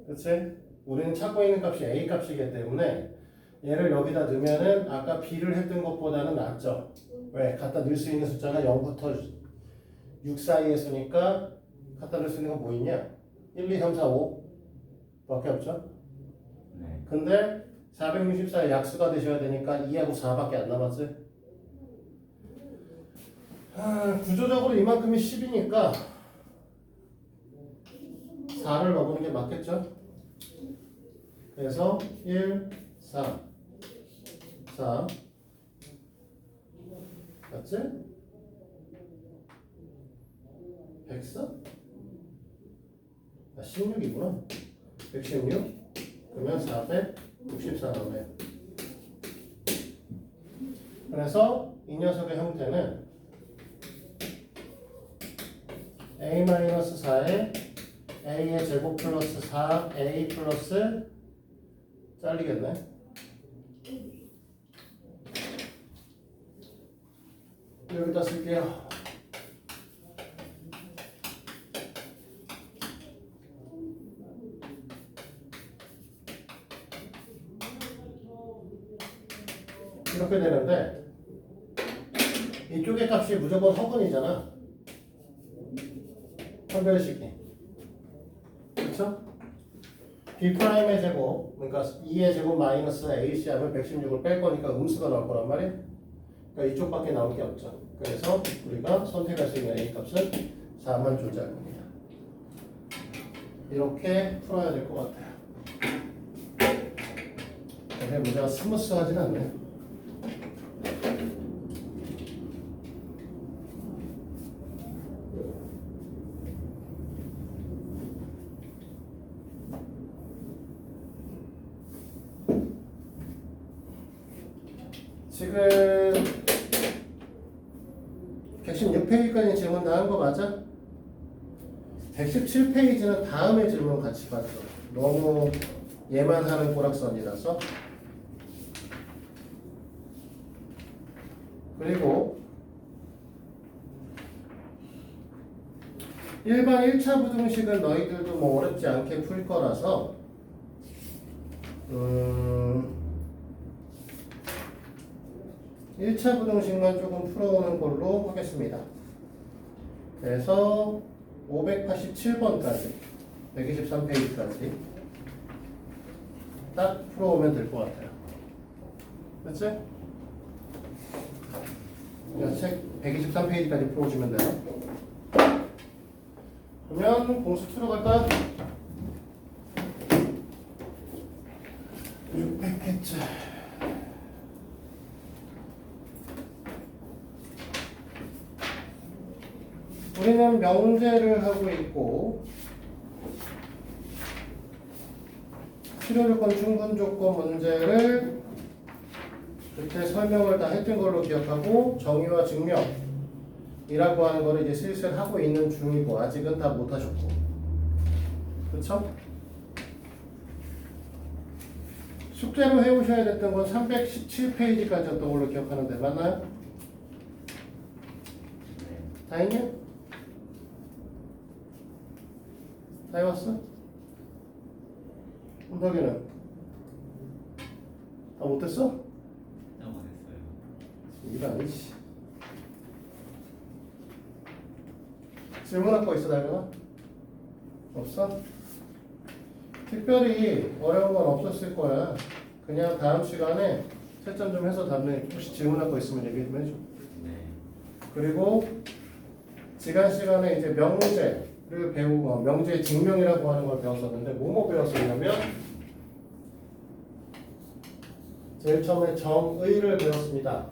그치? 우리는 찾고 있는 값이 A 값이기 때문에 얘를 여기다 넣으면은 아까 B를 했던 것보다는 낫죠. 왜? 갖다 넣을 수 있는 숫자가 0부터 6 사이에 쓰니까 갖다 넣을 수 있는 건 뭐 있냐? 1, 2, 3, 4, 5 밖에 없죠? 네. 근데 464의 약수가 되셔야 되니까 2하고 4밖에 안 남았어요. 구조적으로 이만큼이 10이니까 4를 넣어보는 게 맞겠죠? 그래서 1, 4, 4 맞지? 104? 16이구나. 116? 그러면 464 나오네요. 그래서 이 녀석의 형태는 A-4에 A의 제곱 플러스 4A 플러스 잘리겠네. 여기다 쓸게요. 이렇게 되는데 이쪽의 값이 무조건 허근이잖아. 선별식이. 그렇죠? B'의 제곱, 그러니까 2의 제곱 마이너스 AC 하면 116을 뺄 거니까 음수가 나올 거란 말이야. 그러니까 이쪽밖에 나올 게 없죠. 그래서 우리가 선택할 수 있는 A 값은 4만 존재할 겁니다. 이렇게 풀어야 될 것 같아요. 근데 문제가 스무스하진 않네. 지금 116페이지까지 질문 나온 거 맞아? 117페이지는 다음에 질문 같이 봤죠. 너무 얘만 하는 꼬락선이라서. 그리고 일반 1차 부등식은 너희들도 뭐 어렵지 않게 풀 거라서 1차 부등식만 조금 풀어오는 걸로 하겠습니다. 그래서 587번까지 123페이지까지 딱 풀어오면 될 것 같아요. 그렇지? 책 123페이지까지 풀어오시면 돼요. 그러면 공수 풀어 갈까요? 600페이지. 우리는 명제를 하고 있고 필요조건 충분조건 문제를 그때 설명을 다 했던 걸로 기억하고 정의와 증명이라고 하는 거를 이제 슬슬 하고 있는 중이고 아직은 다 못하셨고 그렇죠? 숙제로 해오셔야 됐던 건 317페이지까지였던 걸로 기억하는데 맞나요? 다 했냐? 다 해왔어? 은덕이는? 다 못했어? 이런 이씨 질문할 거 있어 달려나? 없어? 특별히 어려운 건 없었을 거야. 그냥 다음 시간에 채점 좀 해서 답네. 혹시 질문할 거 있으면 얘기 좀 해줘. 네. 그리고 지난 시간에 이제 명제를 배우고 명제의 증명이라고 하는 걸 배웠었는데 뭐뭐 배웠었냐면 제일 처음에 정의를 배웠습니다.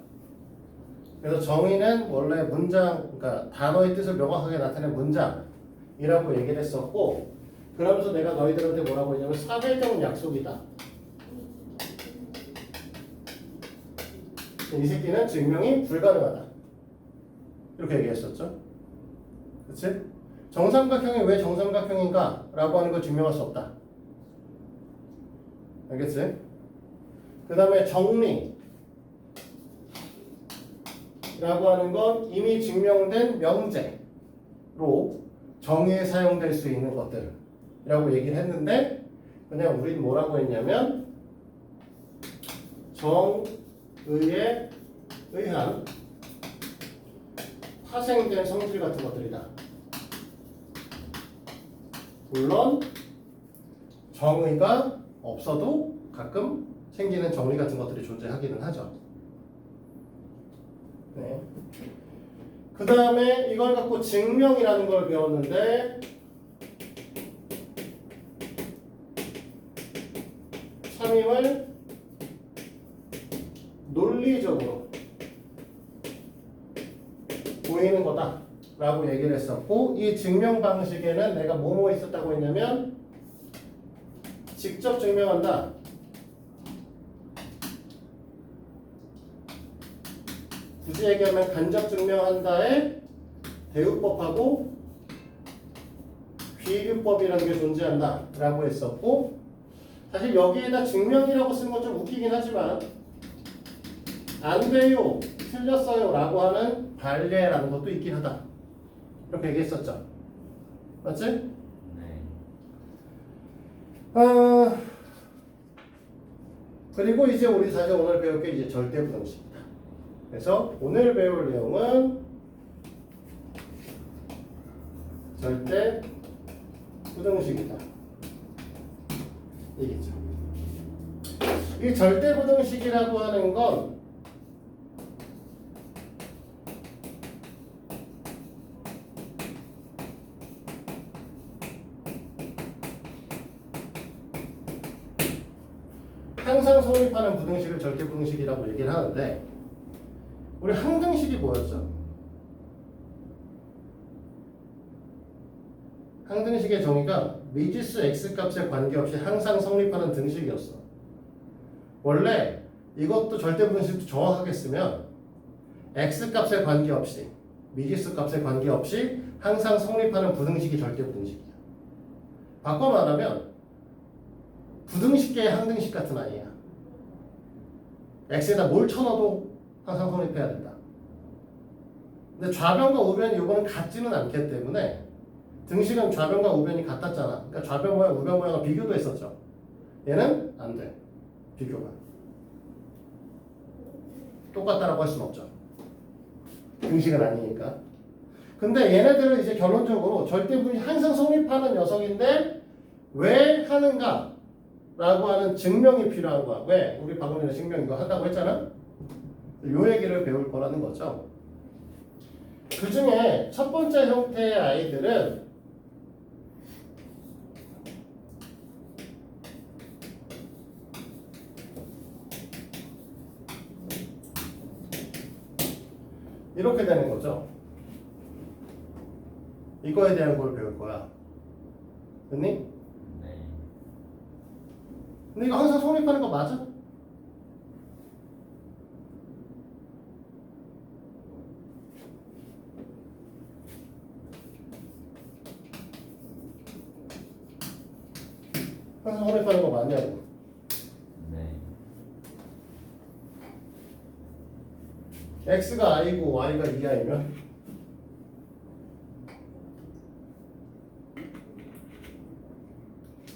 그래서 정의는 원래 문장, 그러니까 단어의 뜻을 명확하게 나타낸 문장이라고 얘기를 했었고 그러면서 내가 너희들한테 뭐라고 했냐면 사회적 약속이다. 이 새끼는 증명이 불가능하다. 이렇게 얘기했었죠. 그치? 정삼각형이 왜 정삼각형인가? 라고 하는 걸 증명할 수 없다. 알겠지? 그 다음에 정리 라고 하는 건 이미 증명된 명제로 정의에 사용될 수 있는 것들이라고 얘기를 했는데 그냥 우린 뭐라고 했냐면 정의에 의한 파생된 성질 같은 것들이다. 물론 정의가 없어도 가끔 생기는 정리 같은 것들이 존재하기는 하죠. 네. 그 다음에 이걸 갖고 증명이라는 걸 배웠는데 참임을 논리적으로 보이는 거다 라고 얘기를 했었고 이 증명 방식에는 내가 뭐뭐 있었다고 했냐면 직접 증명한다, 굳이 얘기하면 간접 증명한다에 대우법하고 비교법이라는 게 존재한다 라고 했었고 사실 여기에다 증명이라고 쓴 건 좀 웃기긴 하지만 안 돼요, 틀렸어요 라고 하는 반례라는 것도 있긴 하다 이렇게 얘기했었죠. 맞지? 네. 그리고 이제 우리 사실 오늘 배울 게 이제 절대부등식이다. 그래서 오늘 배울 내용은 절대부등식이다. 이겠죠. 이 절대부등식이라고 하는 건 항상 성립하는 부등식을 절대부등식이라고 얘기를 하는데 우리 항등식이 뭐였죠? 항등식의 정의가 미지수 x값에 관계없이 항상 성립하는 등식이었어. 원래 이것도 절대부등식도 정확하게 쓰면 x값에 관계없이 미지수 값에 관계없이 항상 성립하는 부등식이 절대부등식이야. 바꿔 말하면 부등식계의 항등식 같은 아이야. x에다 뭘 쳐넣어도 항상 성립해야 된다. 근데 좌변과 우변이 이거는 같지는 않기 때문에 등식은 좌변과 우변이 같았잖아. 그러니까 좌변 모양, 우변 모양을 비교도 했었죠. 얘는 안 돼. 비교가. 똑같다라고 할 수는 없죠. 등식은 아니니까. 근데 얘네들은 이제 결론적으로 절대분이 항상 성립하는 녀석인데 왜 하는가? 라고 하는 증명이 필요한 거야. 왜? 우리 방금 전에 증명 이거 한다고 했잖아? 요 얘기를 배울 거라는 거죠. 그 중에 첫 번째 형태의 아이들은 이렇게 되는 거죠. 이거에 대한 걸 배울 거야. 됐니? 네. 근데 이거 항상 성립하는 거 맞아? 항상 성립하는 거 맞냐고. 네. x가 i고 y가 2i면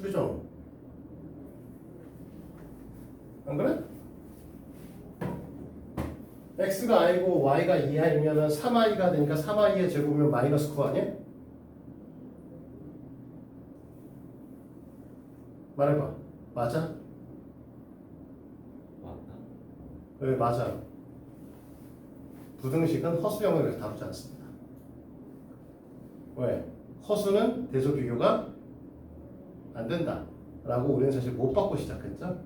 그렇죠? 안 그래? x가 i고 y가 2i면 3i가 되니까 3i의 제곱이면 마이너스 9 아니야? 말해봐. 맞아? 맞다. 네, 맞아요. 부등식은 허수형을 다루지 않습니다. 왜? 허수는 대소 비교가 안 된다 라고 우리는 사실 못 받고 시작했죠.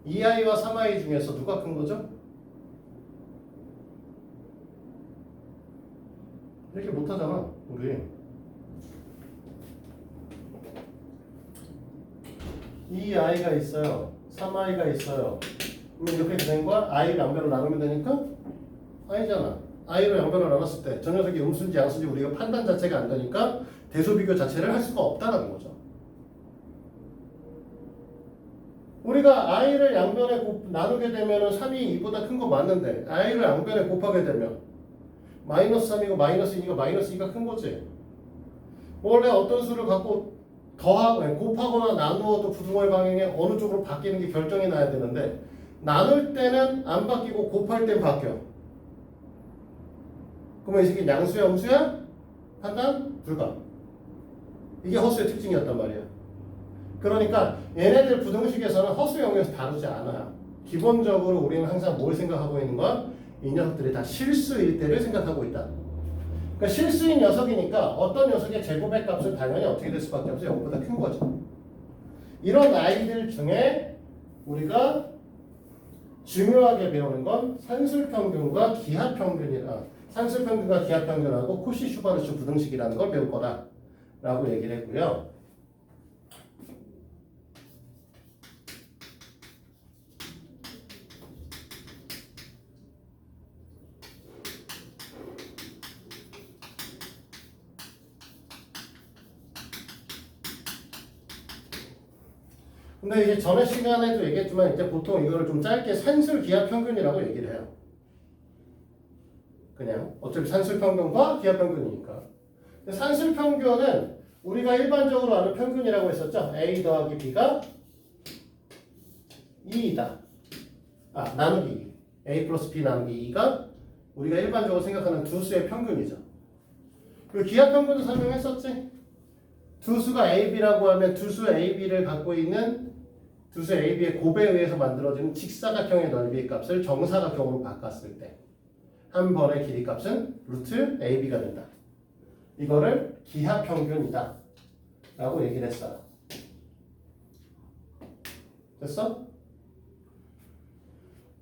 2i와 3i 중에서 누가 큰 거죠? 이렇게 못하잖아 우리. 2i가 있어요, 3i가 있어요. 그럼 이렇게 된 거야? i를 양변으로 나누면 되니까? 아니잖아. i로 양변으로 나눴을 때 저 녀석이 음수인지 양수인지 우리가 판단 자체가 안 되니까 대소비교 자체를 할 수가 없다는 거죠. 우리가 i를 양변에 나누게 되면 3이 2보다 큰 거 맞는데 i를 양변에 곱하게 되면 마이너스 3이고 마이너스 2가 마이너스 2가 큰 거지. 원래 어떤 수를 갖고 곱하거나 나누어도 부등호의 방향이 어느 쪽으로 바뀌는 게 결정이 나야 되는데 나눌 때는 안 바뀌고 곱할 땐 바뀌어. 그러면 이 새끼 양수야 음수야? 판단 불가. 이게 허수의 특징이었단 말이야. 그러니까 얘네들 부등식에서는 허수 영역에서 다루지 않아요. 기본적으로 우리는 항상 뭘 생각하고 있는 거야? 이 녀석들이 다 실수일 때를 생각하고 있다. 그러니까 실수인 녀석이니까 어떤 녀석의 제곱의 값은 당연히 어떻게 될 수밖에 없어. 0보다 큰 거죠. 이런 아이들 중에 우리가 중요하게 배우는 건 산술평균과 기하평균이라, 산술평균과 기하평균하고 코시-슈바르츠 부등식이라는 걸 배울 거다라고 얘기를 했고요. 근데 이제 전에 시간에도 얘기했지만 이제 보통 이거를 좀 짧게 산술 기하 평균이라고 얘기를 해요. 그냥 어차피 산술 평균과 기하 평균이니까. 산술 평균은 우리가 일반적으로 아는 평균이라고 했었죠. A 더하기 B가 2이다. 나누기 A 플러스 B 나누기 2가 우리가 일반적으로 생각하는 두 수의 평균이죠. 그리고 기하 평균도 설명했었지. 두 수가 AB라고 하면 두 수 AB를 갖고 있는 두 수 AB의 곱에 의해서 만들어지는 직사각형의 넓이의 값을 정사각형으로 바꿨을 때 한 번의 길이 값은 루트 AB가 된다. 이거를 기하평균이다 라고 얘기를 했어요. 됐어?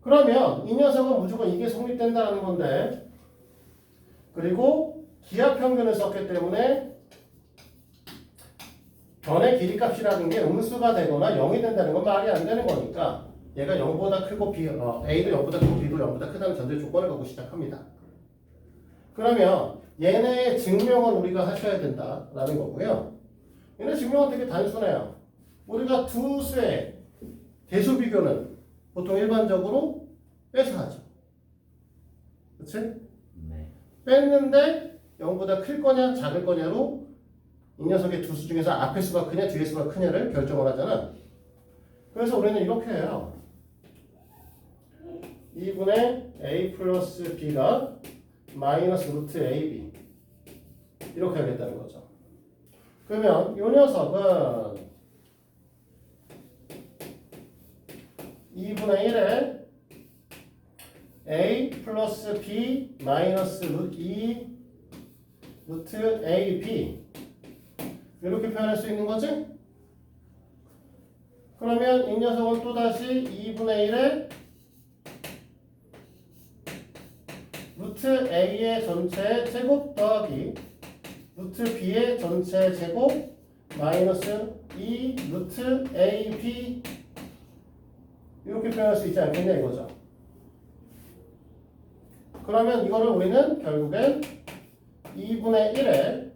그러면 이 녀석은 무조건 이게 성립된다는 건데, 그리고 기하평균을 썼기 때문에 변의 길이값이라는 게 음수가 되거나 0이 된다는 건 말이 안 되는 거니까 얘가 0보다 크고 A도 0보다 크고 B도 0보다 크다는 전제 조건을 갖고 시작합니다. 그러면 얘네의 증명을 우리가 하셔야 된다라는 거고요. 얘네 증명은 되게 단순해요. 우리가 두 수의 대수 비교는 보통 일반적으로 빼서 하죠. 그치? 네. 뺐는데 0보다 클 거냐 작을 거냐로 이 녀석의 두 수 중에서 앞의 수가 크냐 뒤의 수가 크냐를 결정을 하잖아. 그래서 우리는 이렇게 해요. 2분의 A 플러스 B가 마이너스 루트 AB 이렇게 하겠다는 거죠. 그러면 이 녀석은 2분의 1에 a 플러스 b 마이너스 루트 2 루트 ab 이렇게 표현할 수 있는 거지? 그러면 이 녀석은 또다시 2분의 1에 루트 a의 전체 제곱 더하기 루트 b의 전체 제곱 마이너스 2 루트 ab 이렇게 표현할 수 있지 않겠냐 이거죠. 그러면 이거를 우리는 결국엔 2분의 1에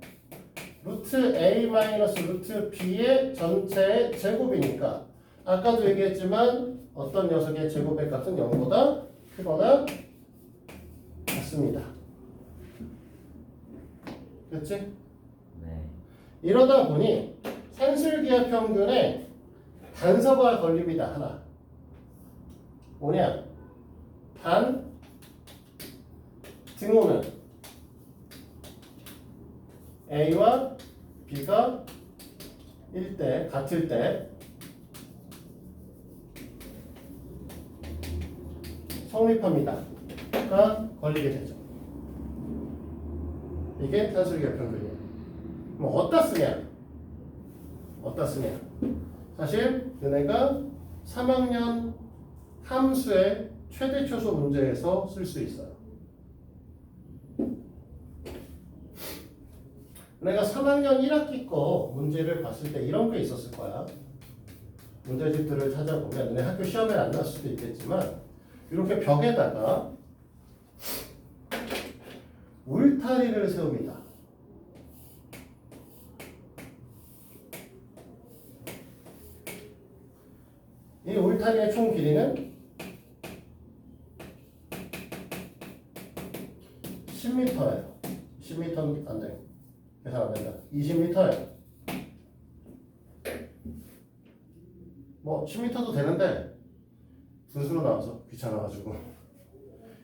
루트 a 마이너스 루트 b의 전체 제곱이니까 아까도 얘기했지만 어떤 녀석의 제곱의 값은 0보다 크거나 같습니다. 그렇지? 네. 이러다 보니 산술기하 평균에 단서가 걸립니다. 하나. 뭐냐? 단 등호는 A와 B가 1대 같을 때 성립합니다가 걸리게 되죠. 이게 산술기하 평균이에요. 뭐 어디다 쓰냐? 어디다 쓰냐? 사실 너네가 3학년 함수의 최대 초소 문제에서 쓸 수 있어요. 내가 3학년 1학기 거 문제를 봤을 때 이런 게 있었을 거야. 문제집들을 찾아보면 내 학교 시험에 안 나올 수도 있겠지만 이렇게 벽에다가 울타리를 세웁니다. 이 울타리의 총 길이는 10m예요. 10m는 안 돼요. 계산 안 된다. 20m예요. 뭐 10m도 되는데 분수로 나와서 귀찮아가지고.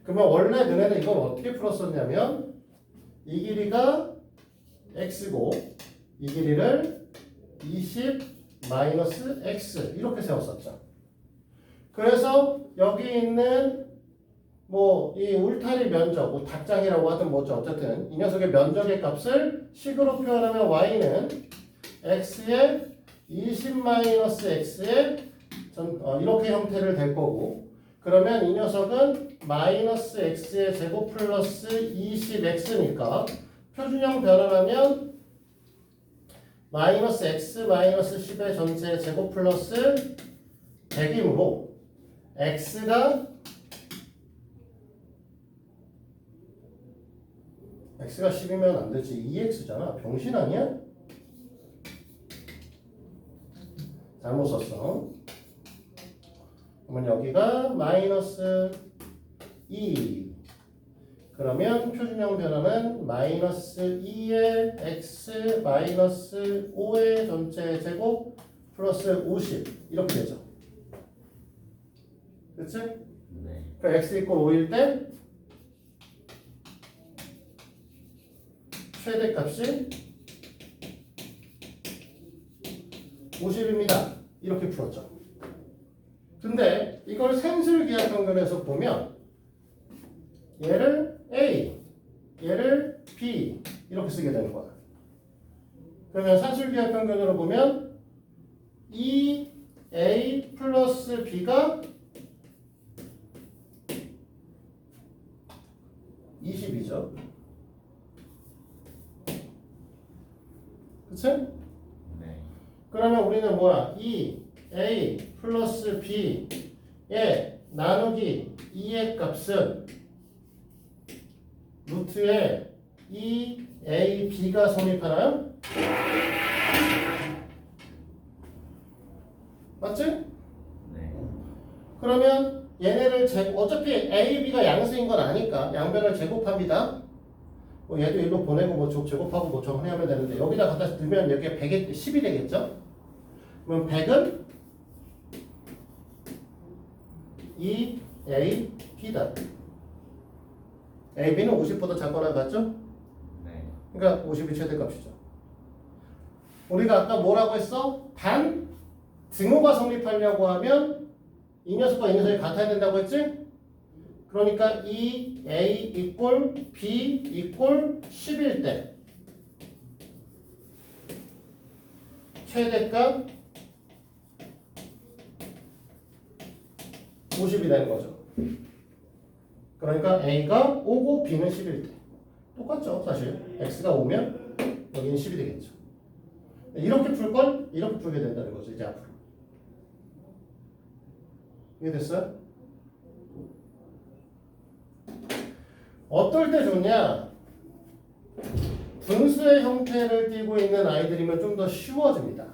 그러면 원래 너네는 이걸 어떻게 풀었었냐면 이 길이가 x고 이 길이를 20 마이너스 x 이렇게 세웠었죠. 그래서 여기 있는 뭐 이 울타리 면적, 뭐 닭장이라고 하든 뭐죠. 어쨌든 이 녀석의 면적의 값을 식으로 표현하면 y는 x의 20 마이너스 x의 이렇게 형태를 될 거고 그러면 이 녀석은 마이너스 x의 제곱 플러스 20x니까 표준형 변환하면 마이너스 x 마이너스 10의 전체 제곱 플러스 100이므로 x가 10이면 안 되지. 2x잖아. 병신 아니야? 잘못 썼어. 그러면 여기가 마이너스 2. 그러면 표준형 변화는 마이너스 2의 x 마이너스 5의 전체 제곱 플러스 50 이렇게 되죠. 그렇지? 네. 그 x 이퀄 5일 때 최대값이 50입니다. 이렇게 풀었죠. 근데 이걸 산술기하 평균에서 보면 얘를 A, 얘를 B 이렇게 쓰게 되는 거야. 그러면 산술기하 평균으로 보면 2A 플러스 B가 20이죠. 그치? 네. 그러면 우리는 뭐야? 2A 플러스 B의 나누기 2의 값은 루트에 2AB가 성립하나요? 맞지? 네. 그러면 얘네를 어차피 A, B가 양수인 건 아니까 양변을 제곱합니다. 뭐 얘도 일로 보내고 뭐 제곱하고 뭐 정리하면 되는데 여기다 갖다 두면 여기가 100에 10이 되겠죠? 그럼 100은 2AB다. AB는 50보다 작거나 같죠? 네. 그러니까 50이 최대값이죠. 우리가 아까 뭐라고 했어? 단 등호가 성립하려고 하면 이 녀석과 이 녀석이 같아야 된다고 했지? 그러니까 이 A 이꼴 B 이꼴 10일 때 최대값 50이 되는 거죠. 그러니까 A가 5고 B는 10일 때 똑같죠 사실. X가 5면 여기는 10이 되겠죠. 이렇게 풀 걸 이렇게 풀게 된다는 거죠 이제 앞으로. 이해됐어요? 어떨 때 좋냐? 분수의 형태를 띠고 있는 아이들이면 좀 더 쉬워집니다.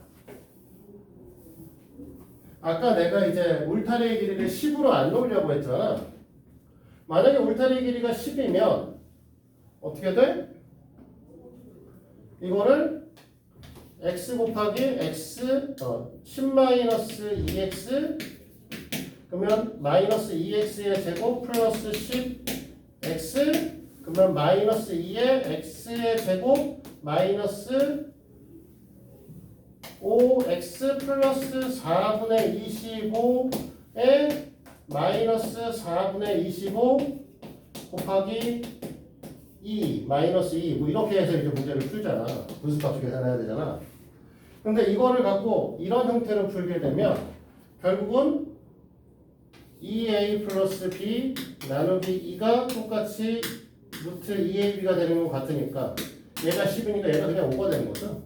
아까 내가 이제 울타리의 길이를 10으로 안 놓으려고 했잖아. 만약에 울타리의 길이가 10이면 어떻게 돼? 이거를 x 곱하기 x 10-2x 그러면 마이너스 2x의 제곱 플러스 10x 그러면 마이너스 2의 x의 제곱 마이너스 5x 플러스 4분의 25에 마이너스 4분의 25 곱하기 2 마이너스 2 뭐 이렇게 해서 이제 문제를 풀잖아. 분수값 계산해야 되잖아. 근데 이거를 갖고 이런 형태로 풀게 되면 결국은 2a 플러스 b 나누기 2가 똑같이 루트 2ab가 되는 것 같으니까 얘가 10이니까 얘가 그냥 5가 되는 거죠.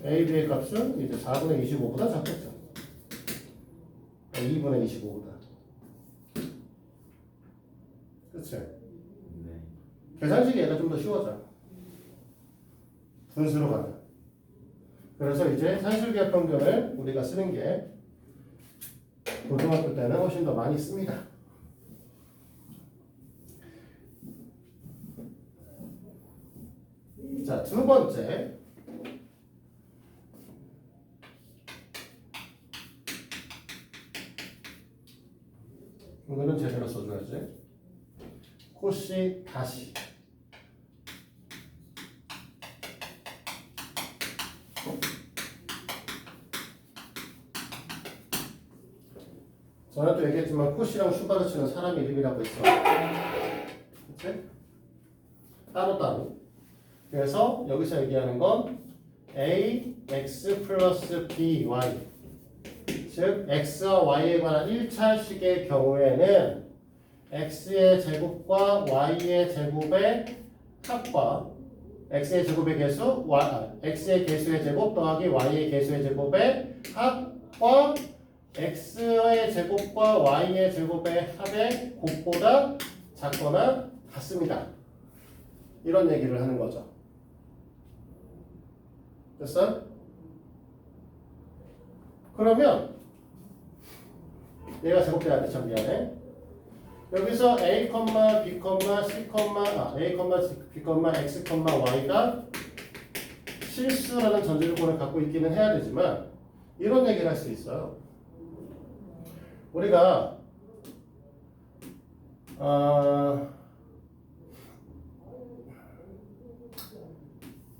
ab의 값은 이제 4분의 25보다 작겠죠. 2분의 25보다. 그치? 네. 계산식이 얘가 좀 더 쉬워져. 분수로 가면. 그래서 이제 산술기하 평균을 우리가 쓰는 게 고등학교 때는 훨씬 더 많이 씁니다. 자, 두 번째. 이거는 제대로 써줘야지. 코시 다시. 전에도 얘기했지만 코시랑 슈바르츠는 사람 이름이라고 했어. 그치? 따로따로. 그래서 여기서 얘기하는 건 a x 플러스 b y 즉 x와 y에 관한 1차식의 경우에는 x의 제곱과 y의 제곱의 합과 x의 제곱의 개수, x의 개수의 제곱 더하기 y의 개수의 제곱의 합과 x의 제곱과 y의 제곱의 합의 곱보다 작거나 같습니다. 이런 얘기를 하는 거죠. 됐어? 그러면 얘가 제곱돼야 돼. 참 미안해. 여기서 a, b, c, a, b, x, y가 실수라는 전제조건을 갖고 있기는 해야 되지만 이런 얘기를 할 수 있어요. 우리가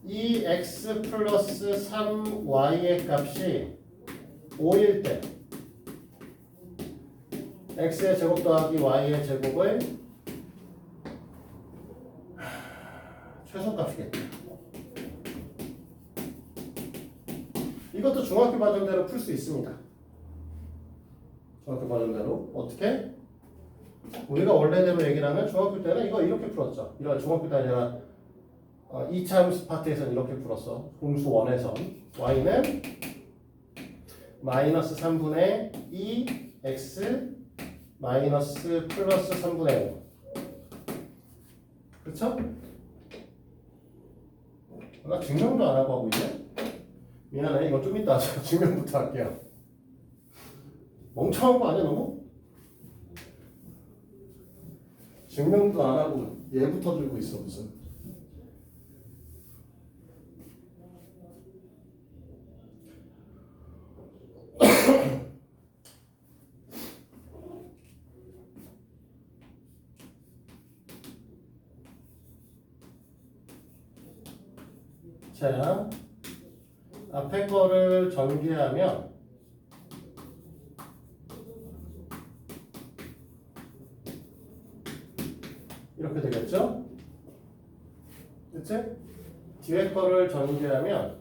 이 x 플러스 3y의 값이 5일 때 x의 제곱 더하기 y의 제곱의 최소값이겠다. 이것도 중학교 과정대로 풀 수 있습니다. 중학교 과정대로 어떻게? 우리가 원래대로 얘기를 하면 중학교 때는 이거 이렇게 풀었죠. 이런 중학교 때 아니라 2차 함수 파트에서는 이렇게 풀었어. 공수 원에선 y는 마이너스 3분의 2 x 마이너스 플러스 3분의 5 그렇죠? 나 증명도 안 하고 하고 있네? 미안해. 이건 좀 이따 증명부터 할게요. 멍청한 거 아니야 너무? 증명도 안 하고 얘부터 들고 있어 무슨. 자, 앞에 거를 전개하면 이렇게 되겠죠? 그치? 뒤에 거를 전개하면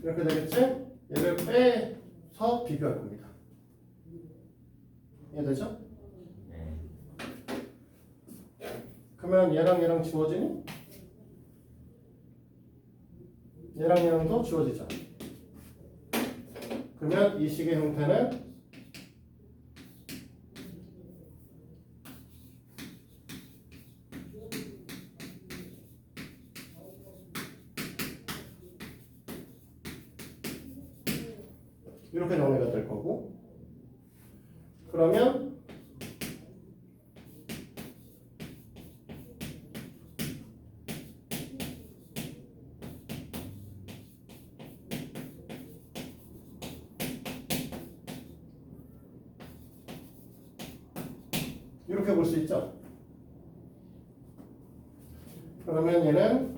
이렇게 되겠지? 얘를 빼서 비교할 겁니다. 이해되죠? 네. 그러면 얘랑 지워지니? 얘랑도 지워지죠. 그러면 이 식의 형태는 이렇게 정리가 될 거고, 그러면 이렇게 볼 수 있죠. 그러면 얘는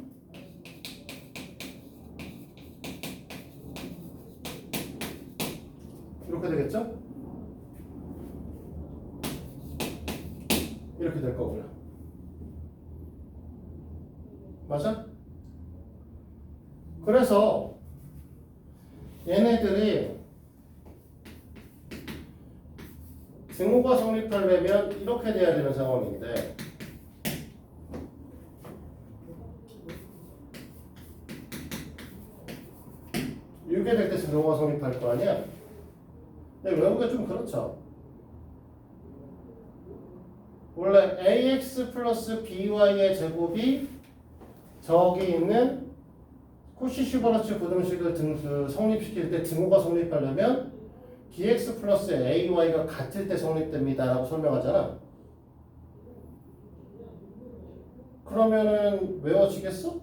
이렇게 되겠죠? 이렇게 될 거고요. 맞아? 그래서 얘네들이 증오가 성립하려면 이렇게 돼야 되는 상황인데, 이렇게 될 때 증오가 성립할 거 아니야? 근데 외우기가 좀 그렇죠. 원래 ax 플러스 by의 제곱이 저기 있는 코시-슈바르츠 부등식을 성립시킬 때 증오가 성립하려면 bx 플러스 ay가 같을 때 성립됩니다 라고 설명하잖아. 그러면은 외워지겠어?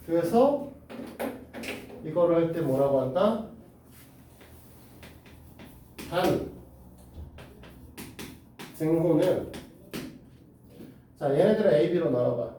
그래서 이거를 할 때 뭐라고 한다? 단 증호는, 자 얘네들을 A, B로 나눠봐.